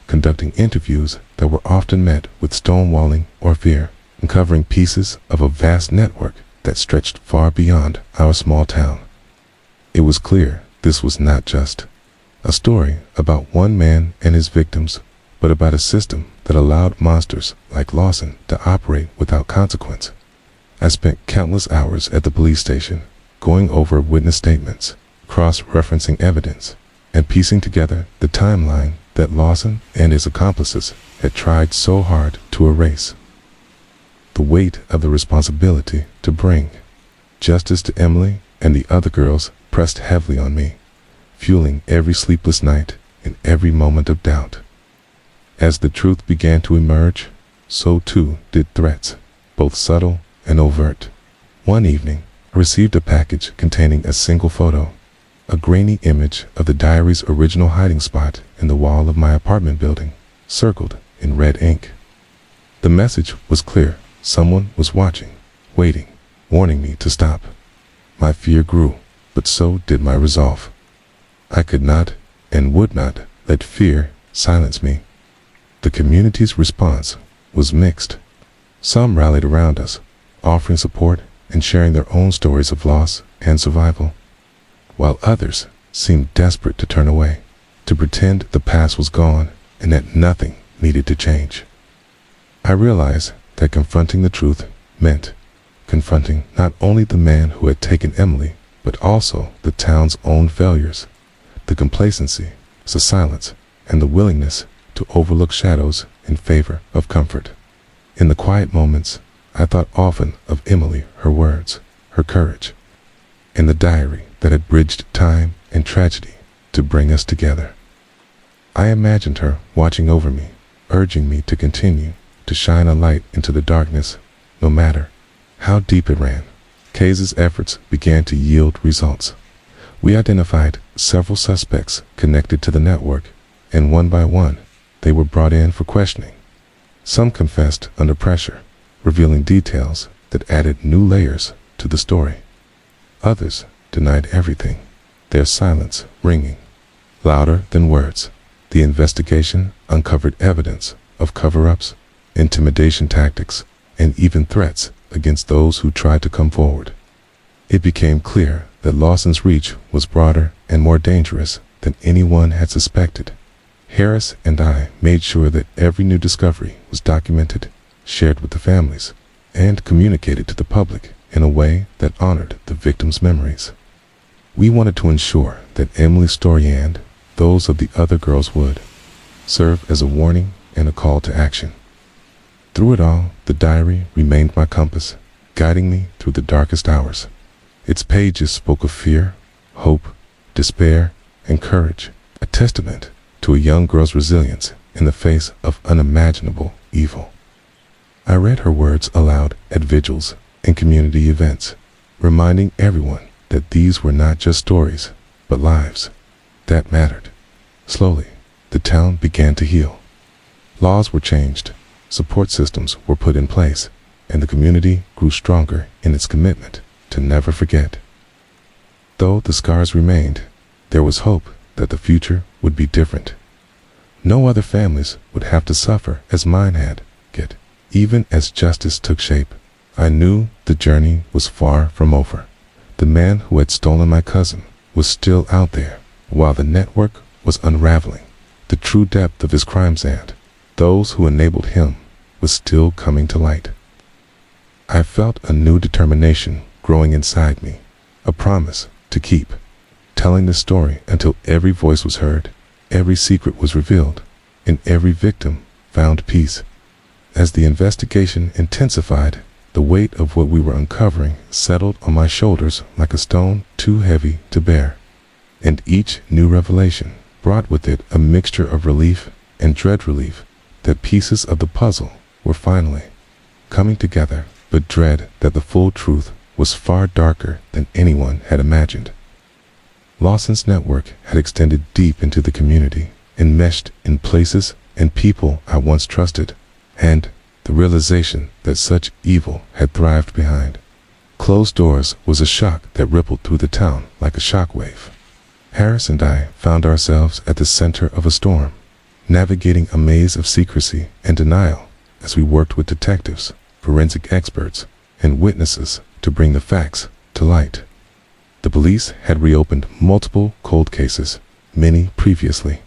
conducting interviews that were often met with stonewalling or fear, uncovering pieces of a vast network that stretched far beyond our small town. It was clear this was not just a story about one man and his victims, but about a system that allowed monsters like Lawson to operate without consequence. I spent countless hours at the police station, going over witness statements, cross-referencing evidence, and piecing together the timeline that Lawson and his accomplices had tried so hard to erase. The weight of the responsibility to bring justice to Emily and the other girls pressed heavily on me, fueling every sleepless night and every moment of doubt. As the truth began to emerge, so too did threats, both subtle and overt. One evening, I received a package containing a single photo, a grainy image of the diary's original hiding spot in the wall of my apartment building, circled in red ink. The message was clear. Someone was watching, waiting, warning me to stop. My fear grew, but so did my resolve. I could not and would not let fear silence me. The community's response was mixed. Some rallied around us, offering support and sharing their own stories of loss and survival, while others seemed desperate to turn away, to pretend the past was gone and that nothing needed to change. I realized that confronting the truth meant confronting not only the man who had taken Emily, but also the town's own failures, the complacency, the silence, and the willingness to overlook shadows in favor of comfort. In the quiet moments, I thought often of Emily, her words, her courage, and the diary that had bridged time and tragedy to bring us together. I imagined her watching over me, urging me to continue to shine a light into the darkness, no matter how deep it ran. Kay's efforts began to yield results. We identified several suspects connected to the network, and one by one, they were brought in for questioning. Some confessed under pressure, revealing details that added new layers to the story. Others denied everything, their silence ringing louder than words. The investigation uncovered evidence of cover-ups, intimidation tactics, and even threats against those who tried to come forward. It became clear that Lawson's reach was broader and more dangerous than anyone had suspected. Harris and I made sure that every new discovery was documented, shared with the families, and communicated to the public in a way that honored the victims' memories. We wanted to ensure that Emily's story and those of the other girls would serve as a warning and a call to action. Through it all, the diary remained my compass, guiding me through the darkest hours. Its pages spoke of fear, hope, despair, and courage, a testament to a young girl's resilience in the face of unimaginable evil. I read her words aloud at vigils and community events, reminding everyone that these were not just stories, but lives that mattered. Slowly, the town began to heal. Laws were changed, support systems were put in place, and the community grew stronger in its commitment to never forget. Though the scars remained, there was hope that the future would be different. No other families would have to suffer as mine had. Yet, even as justice took shape, I knew the journey was far from over. The man who had stolen my cousin was still out there, while the network was unraveling. The true depth of his crimes and those who enabled him was still coming to light. I felt a new determination growing inside me, a promise to keep telling the story until every voice was heard, every secret was revealed, and every victim found peace. As the investigation intensified, the weight of what we were uncovering settled on my shoulders like a stone too heavy to bear. And each new revelation brought with it a mixture of relief and dread relief that pieces of the puzzle were finally coming together, but dread that the full truth was far darker than anyone had imagined. Lawson's network had extended deep into the community, enmeshed in places and people I once trusted, and the realization that such evil had thrived behind closed doors was a shock that rippled through the town like a shockwave. Harris and I found ourselves at the center of a storm, navigating a maze of secrecy and denial as we worked with detectives, forensic experts, and witnesses to bring the facts to light. The police had reopened multiple cold cases, many previously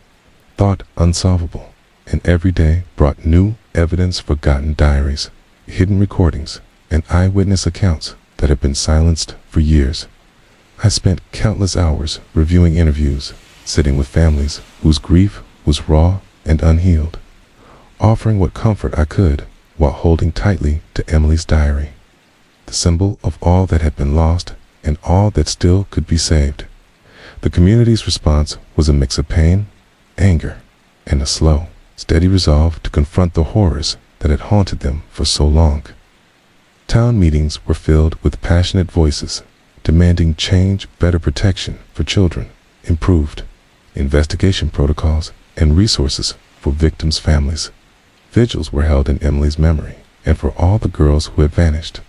thought unsolvable, and every day brought new evidence, forgotten diaries, hidden recordings, and eyewitness accounts that had been silenced for years. I spent countless hours reviewing interviews, sitting with families whose grief was raw and unhealed, offering what comfort I could while holding tightly to Emily's diary, the symbol of all that had been lost and all that still could be saved. The community's response was a mix of pain, anger, and a slow, steady resolve to confront the horrors that had haunted them for so long. Town meetings were filled with passionate voices, demanding change, better protection for children, improved investigation protocols, and resources for victims' families. Vigils were held in Emily's memory and for all the girls who had vanished.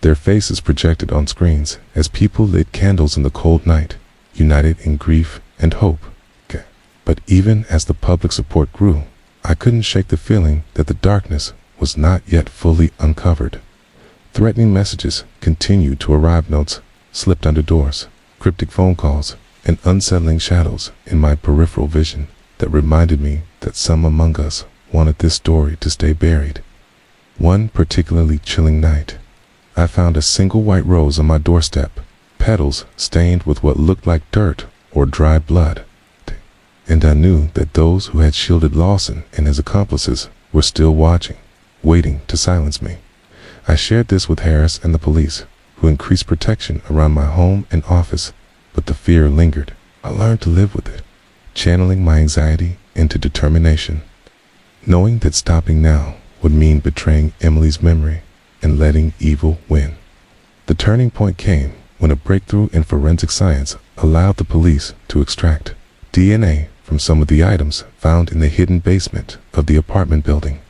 Their faces projected on screens as people lit candles in the cold night, united in grief and hope. But even as the public support grew, I couldn't shake the feeling that the darkness was not yet fully uncovered. Threatening messages continued to arrive, notes slipped under doors, cryptic phone calls, and unsettling shadows in my peripheral vision that reminded me that some among us wanted this story to stay buried. One particularly chilling night, I found a single white rose on my doorstep, petals stained with what looked like dirt or dried blood. And I knew that those who had shielded Lawson and his accomplices were still watching, waiting to silence me. I shared this with Harris and the police, who increased protection around my home and office, but the fear lingered. I learned to live with it, channeling my anxiety into determination, knowing that stopping now would mean betraying Emily's memory and letting evil win. The turning point came when a breakthrough in forensic science allowed the police to extract DNA from some of the items found in the hidden basement of the apartment building.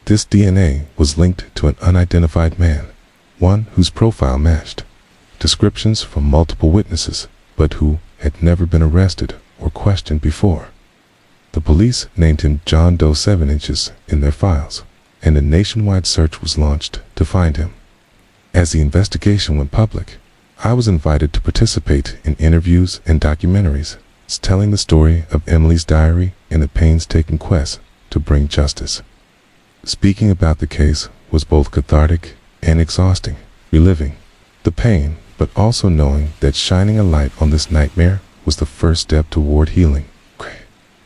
This DNA was linked to an unidentified man, one whose profile matched descriptions from multiple witnesses, but who had never been arrested or questioned before. The police named him John Doe 7 inches in their files, and a nationwide search was launched to find him. As the investigation went public, I was invited to participate in interviews and documentaries telling the story of Emily's diary and the painstaking quest to bring justice. Speaking about the case was both cathartic and exhausting, reliving the pain, but also knowing that shining a light on this nightmare was the first step toward healing.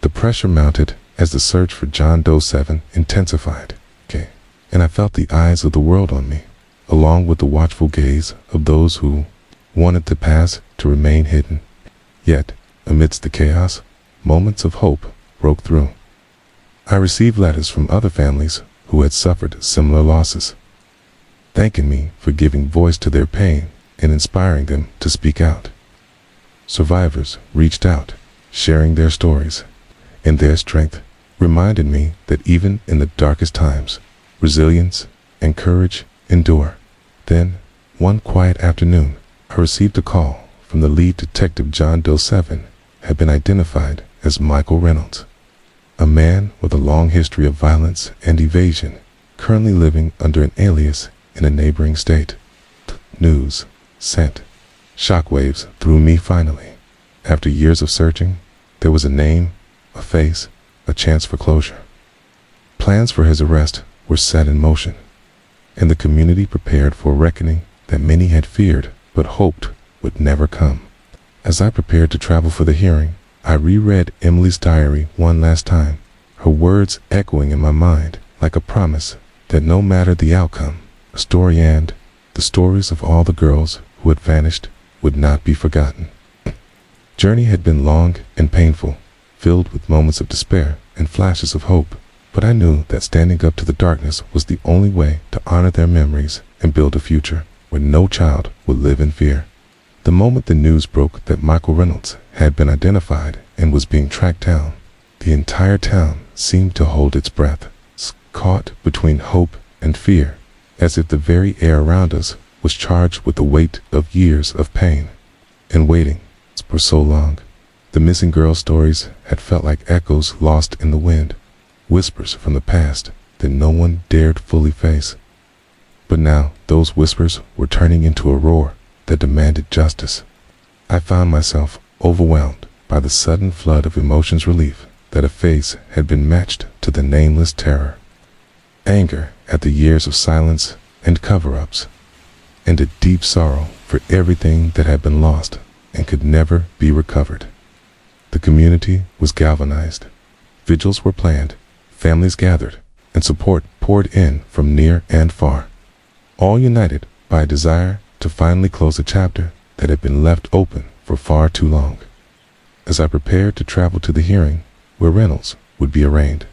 The pressure mounted as the search for John Doe 7 intensified, and I felt the eyes of the world on me, along with the watchful gaze of those who wanted the past to remain hidden. Yet, amidst the chaos, moments of hope broke through. I received letters from other families who had suffered similar losses, thanking me for giving voice to their pain and inspiring them to speak out. Survivors reached out, sharing their stories, and their strength reminded me that even in the darkest times, resilience and courage endure. Then, one quiet afternoon, I received a call from the lead detective. John Doe 7 had been identified as Michael Reynolds, a man with a long history of violence and evasion, currently living under an alias in a neighboring state. News sent shockwaves through me finally. After years of searching, there was a name, a face, a chance for closure. Plans for his arrest were set in motion, and the community prepared for a reckoning that many had feared but hoped would never come. As I prepared to travel for the hearing, I reread Emily's diary one last time, her words echoing in my mind like a promise that no matter the outcome, the story and the stories of all the girls who had vanished would not be forgotten. Journey had been long and painful, filled with moments of despair and flashes of hope, but I knew that standing up to the darkness was the only way to honor their memories and build a future where no child would live in fear. The moment the news broke that Michael Reynolds had been identified and was being tracked down, the entire town seemed to hold its breath, caught between hope and fear, as if the very air around us was charged with the weight of years of pain and waiting for so long. The missing girl stories had felt like echoes lost in the wind, whispers from the past that no one dared fully face. But now those whispers were turning into a roar that demanded justice. I found myself overwhelmed by the sudden flood of emotions, relief that a face had been matched to the nameless terror, anger at the years of silence and cover-ups, and a deep sorrow for everything that had been lost and could never be recovered. The community was galvanized. Vigils were planned, families gathered, and support poured in from near and far, all united by a desire to finally close a chapter that had been left open for far too long. As I prepared to travel to the hearing where Reynolds would be arraigned,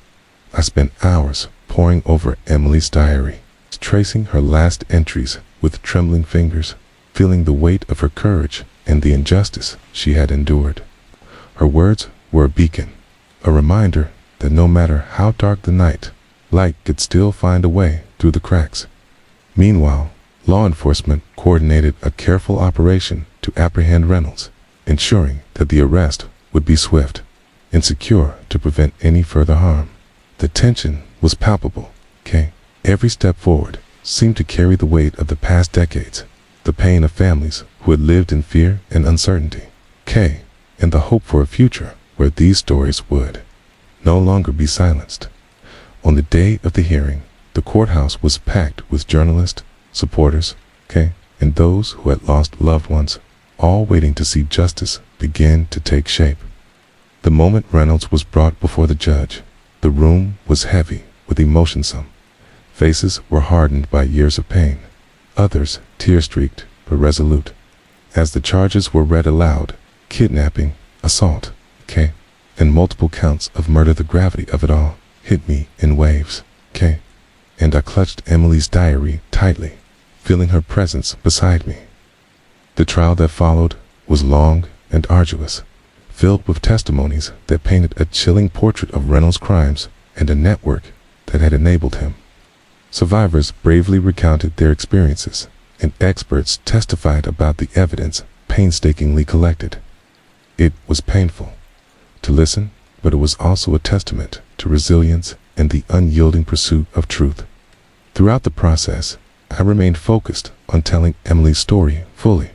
I spent hours poring over Emily's diary, tracing her last entries with trembling fingers, feeling the weight of her courage and the injustice she had endured. Her words were a beacon, a reminder that no matter how dark the night, light could still find a way through the cracks. Meanwhile, law enforcement coordinated a careful operation to apprehend Reynolds, ensuring that the arrest would be swift and secure to prevent any further harm. The tension was palpable. Every step forward seemed to carry the weight of the past decades, the pain of families who had lived in fear and uncertainty, and the hope for a future where these stories would no longer be silenced. On the day of the hearing, the courthouse was packed with journalists, supporters, and those who had lost loved ones, all waiting to see justice begin to take shape. The moment Reynolds was brought before the judge, the room was heavy with emotion. Some faces were hardened by years of pain, others tear-streaked but resolute. As the charges were read aloud, kidnapping, assault, and multiple counts of murder. The gravity of it all hit me in waves. And I clutched Emily's diary tightly, feeling her presence beside me. The trial that followed was long and arduous, filled with testimonies that painted a chilling portrait of Reynolds' crimes and a network that had enabled him. Survivors bravely recounted their experiences, and experts testified about the evidence painstakingly collected. It was painful to listen, but it was also a testament to resilience and the unyielding pursuit of truth. Throughout the process, I remained focused on telling Emily's story fully,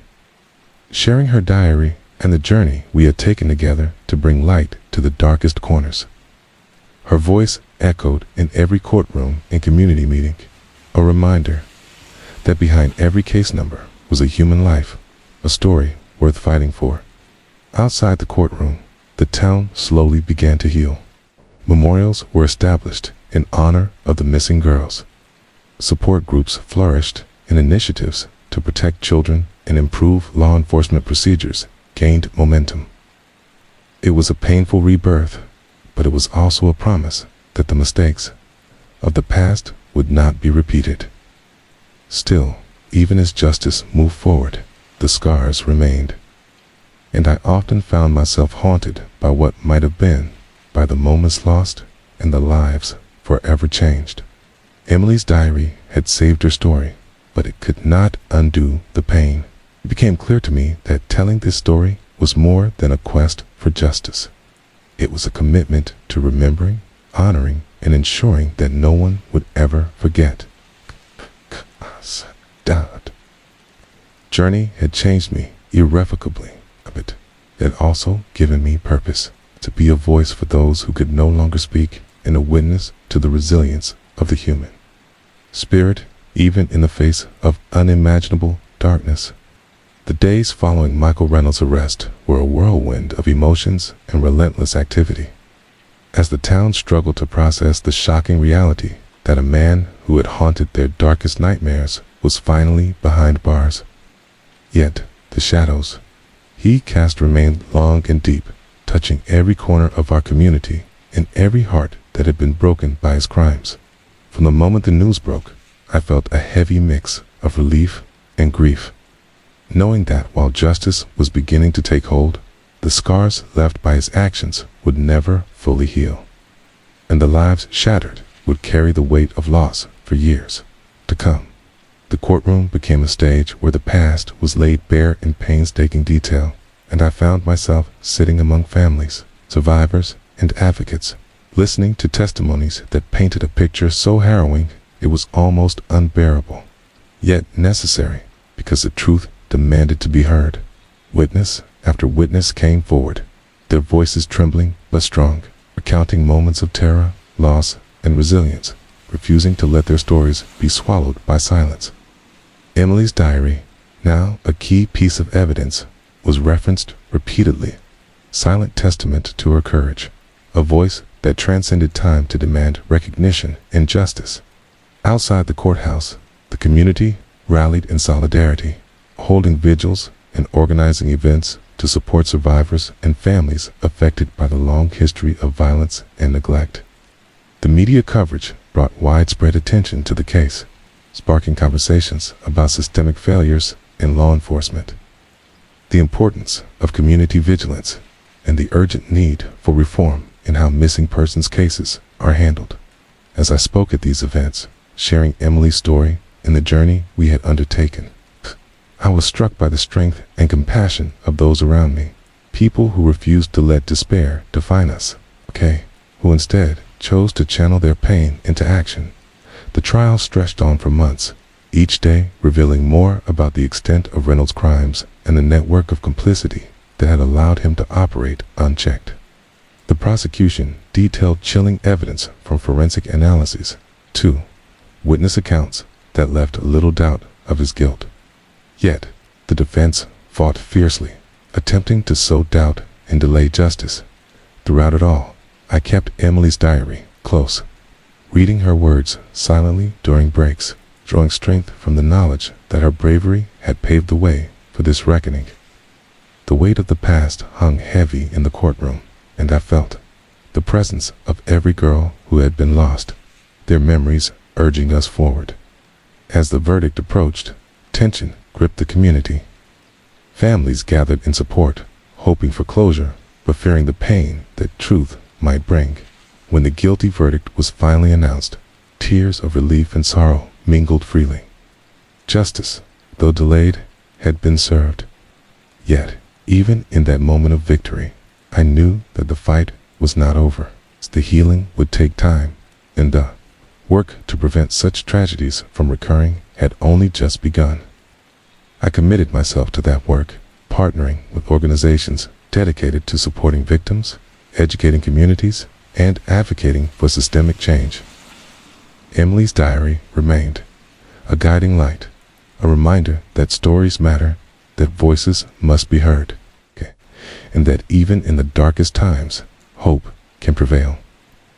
sharing her diary and the journey we had taken together to bring light to the darkest corners. Her voice echoed in every courtroom and community meeting, a reminder that behind every case number was a human life, a story worth fighting for. Outside the courtroom, the town slowly began to heal. Memorials were established in honor of the missing girls. Support groups flourished, and initiatives to protect children and improve law enforcement procedures gained momentum. It was a painful rebirth, but it was also a promise that the mistakes of the past would not be repeated. Still, even as justice moved forward, the scars remained, and I often found myself haunted by what might have been, by the moments lost and the lives forever changed. Emily's diary had saved her story, but it could not undo the pain. It became clear to me that telling this story was more than a quest for justice. It was a commitment to remembering, honoring, and ensuring that no one would ever forget. Journey had changed me irrevocably, but it had also given me purpose, to be a voice for those who could no longer speak and a witness to the resilience of the human spirit, even in the face of unimaginable darkness. The days following Michael Reynolds' arrest were a whirlwind of emotions and relentless activity, as the town struggled to process the shocking reality that a man who had haunted their darkest nightmares was finally behind bars. Yet, the shadows he cast remained long and deep, touching every corner of our community and every heart that had been broken by his crimes. From the moment the news broke, I felt a heavy mix of relief and grief, knowing that while justice was beginning to take hold, the scars left by his actions would never fully heal, and the lives shattered would carry the weight of loss for years to come. The courtroom became a stage where the past was laid bare in painstaking detail, and I found myself sitting among families, survivors, and advocates, listening to testimonies that painted a picture so harrowing it was almost unbearable, yet necessary because the truth demanded to be heard. Witness after witness came forward, their voices trembling but strong, recounting moments of terror, loss, and resilience, refusing to let their stories be swallowed by silence. Emily's diary, now a key piece of evidence, was referenced repeatedly, silent testament to her courage, a voice that transcended time to demand recognition and justice. Outside the courthouse, the community rallied in solidarity, holding vigils and organizing events to support survivors and families affected by the long history of violence and neglect. The media coverage brought widespread attention to the case, sparking conversations about systemic failures in law enforcement, the importance of community vigilance, and the urgent need for reform in how missing persons cases are handled. As I spoke at these events, sharing Emily's story and the journey we had undertaken, I was struck by the strength and compassion of those around me, people who refused to let despair define us, who instead chose to channel their pain into action. The trial stretched on for months, each day revealing more about the extent of Reynolds' crimes and the network of complicity that had allowed him to operate unchecked. The prosecution detailed chilling evidence from forensic analyses, too, witness accounts that left little doubt of his guilt. Yet, the defense fought fiercely, attempting to sow doubt and delay justice. Throughout it all, I kept Emily's diary close, reading her words silently during breaks, drawing strength from the knowledge that her bravery had paved the way for this reckoning. The weight of the past hung heavy in the courtroom, and I felt the presence of every girl who had been lost, their memories urging us forward. As the verdict approached, tension gripped the community. Families gathered in support, hoping for closure, but fearing the pain that truth might bring. When the guilty verdict was finally announced, tears of relief and sorrow mingled freely. Justice, though delayed, had been served. Yet, even in that moment of victory, I knew that the fight was not over. The healing would take time, and the work to prevent such tragedies from recurring had only just begun. I committed myself to that work, partnering with organizations dedicated to supporting victims, educating communities, and advocating for systemic change. Emily's diary remained a guiding light, a reminder that stories matter, that voices must be heard, and that even in the darkest times, hope can prevail.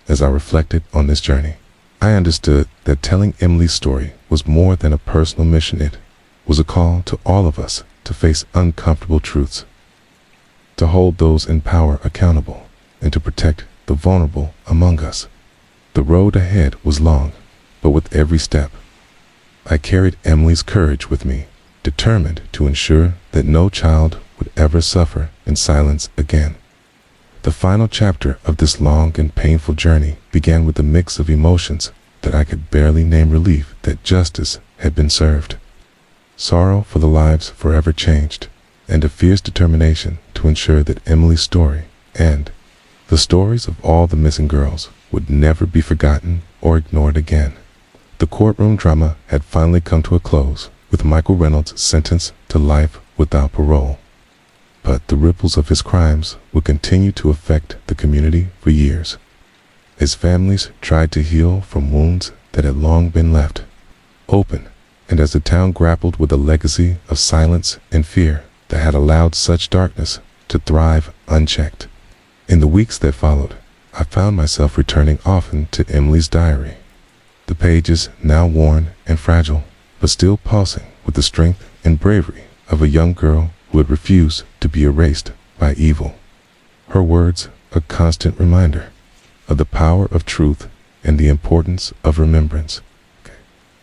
As I reflected on this journey, I understood that telling Emily's story was more than a personal mission. It was a call to all of us to face uncomfortable truths, to hold those in power accountable, and to protect the vulnerable among us. The road ahead was long, but with every step, I carried Emily's courage with me, determined to ensure that no child would ever suffer in silence again. The final chapter of this long and painful journey began with a mix of emotions that I could barely name: relief that justice had been served, sorrow for the lives forever changed, and a fierce determination to ensure that Emily's story and the stories of all the missing girls would never be forgotten or ignored again. The courtroom drama had finally come to a close, with Michael Reynolds sentenced to life without parole. But the ripples of his crimes would continue to affect the community for years, as families tried to heal from wounds that had long been left open, and as the town grappled with a legacy of silence and fear that had allowed such darkness to thrive unchecked. In the weeks that followed, I found myself returning often to Emily's diary, the pages now worn and fragile, but still pulsing with the strength and bravery of a young girl who had refused to be erased by evil. Her words, a constant reminder of the power of truth and the importance of remembrance.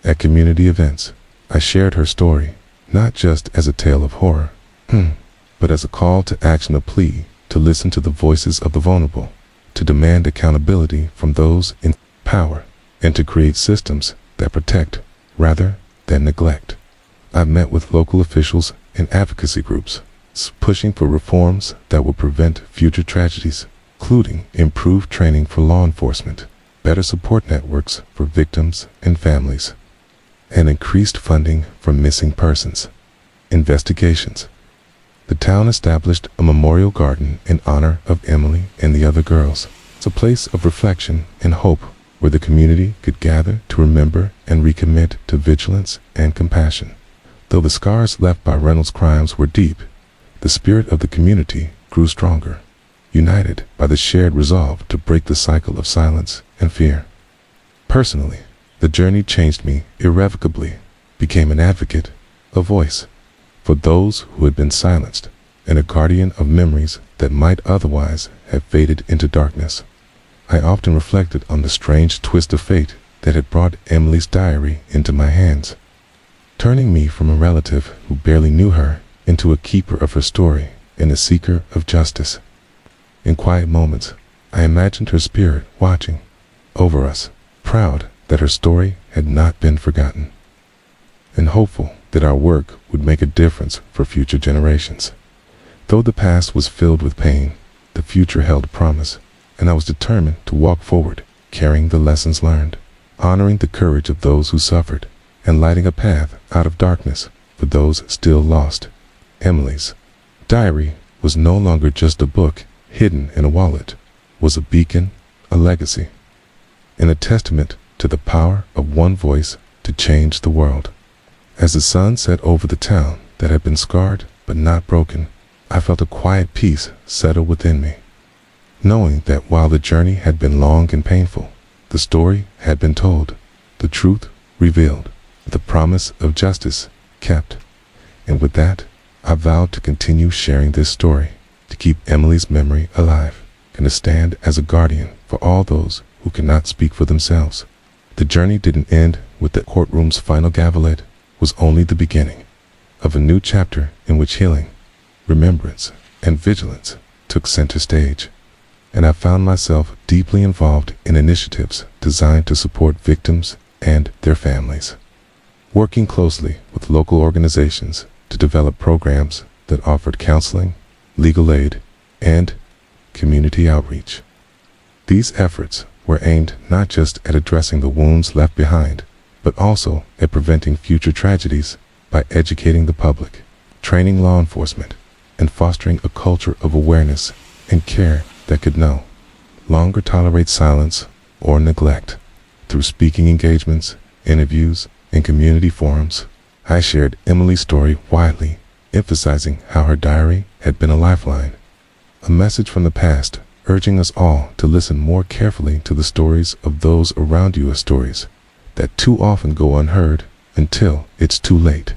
At community events, I shared her story, not just as a tale of horror, but as a call to action, a plea to listen to the voices of the vulnerable, to demand accountability from those in power, and to create systems that protect rather than neglect. I've met with local officials and advocacy groups, pushing for reforms that will prevent future tragedies, including improved training for law enforcement, better support networks for victims and families, and increased funding for missing persons investigations. The town established a memorial garden in honor of Emily and the other girls. It's a place of reflection and hope where the community could gather to remember and recommit to vigilance and compassion. Though the scars left by Reynolds' crimes were deep, the spirit of the community grew stronger, united by the shared resolve to break the cycle of silence and fear. Personally, the journey changed me irrevocably, became an advocate, a voice for those who had been silenced, and a guardian of memories that might otherwise have faded into darkness. I often reflected on the strange twist of fate that had brought Emily's diary into my hands, turning me from a relative who barely knew her into a keeper of her story and a seeker of justice. In quiet moments, I imagined her spirit watching over us, proud that her story had not been forgotten, and hopeful that our work would make a difference for future generations. Though the past was filled with pain, the future held promise, and I was determined to walk forward, carrying the lessons learned, honoring the courage of those who suffered, and lighting a path out of darkness for those still lost. Emily's diary was no longer just a book hidden in a wallet, was a beacon, a legacy, and a testament to the power of one voice to change the world. As the sun set over the town that had been scarred but not broken, I felt a quiet peace settle within me, knowing that while the journey had been long and painful, the story had been told, the truth revealed, the promise of justice kept. And with that, I vowed to continue sharing this story, to keep Emily's memory alive, and to stand as a guardian for all those who cannot speak for themselves. The journey didn't end with the courtroom's final gavel. It was only the beginning of a new chapter in which healing, remembrance, and vigilance took center stage. And I found myself deeply involved in initiatives designed to support victims and their families, working closely with local organizations to develop programs that offered counseling, legal aid, and community outreach. These efforts were aimed not just at addressing the wounds left behind, but also at preventing future tragedies by educating the public, training law enforcement, and fostering a culture of awareness and care that could no longer tolerate silence or neglect. Through speaking engagements, interviews, and community forums, I shared Emily's story widely, emphasizing how her diary had been a lifeline, a message from the past urging us all to listen more carefully to the stories of those around you, as stories that too often go unheard until it's too late.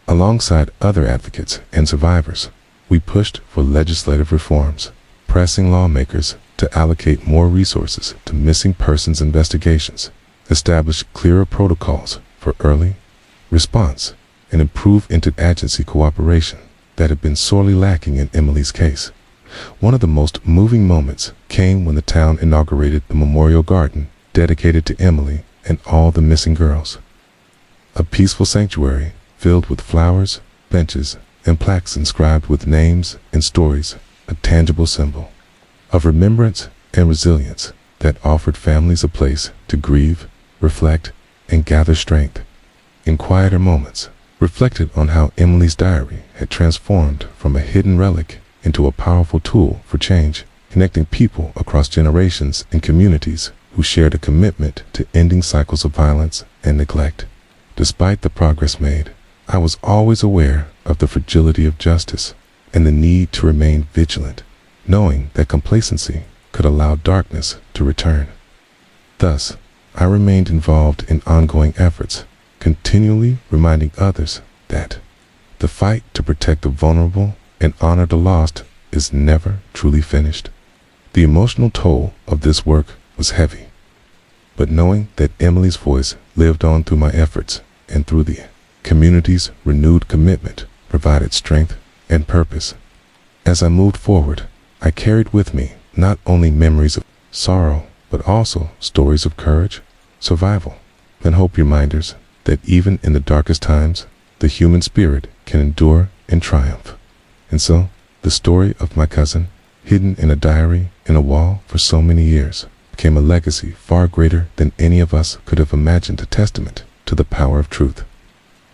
Alongside other advocates and survivors, we pushed for legislative reforms, pressing lawmakers to allocate more resources to missing persons investigations, establish clearer protocols for early response, and improve interagency cooperation that had been sorely lacking in Emily's case. One of the most moving moments came when the town inaugurated the memorial garden dedicated to Emily and all the missing girls. A peaceful sanctuary filled with flowers, benches, and plaques inscribed with names and stories, a tangible symbol of remembrance and resilience that offered families a place to grieve, reflect, and gather strength. In quieter moments, reflected on how Emily's diary had transformed from a hidden relic into a powerful tool for change, connecting people across generations and communities who shared a commitment to ending cycles of violence and neglect. Despite the progress made, I was always aware of the fragility of justice and the need to remain vigilant, knowing that complacency could allow darkness to return. Thus, I remained involved in ongoing efforts, continually reminding others that the fight to protect the vulnerable and honor the lost is never truly finished. The emotional toll of this work was heavy, but knowing that Emily's voice lived on through my efforts and through the community's renewed commitment provided strength and purpose. As I moved forward, I carried with me not only memories of sorrow, but also stories of courage, survival, and hope, reminders that even in the darkest times, the human spirit can endure and triumph. And so, the story of my cousin, hidden in a diary in a wall for so many years, became a legacy far greater than any of us could have imagined, a testament to the power of truth,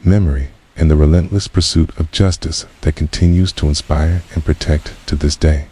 memory, and the relentless pursuit of justice that continues to inspire and protect to this day.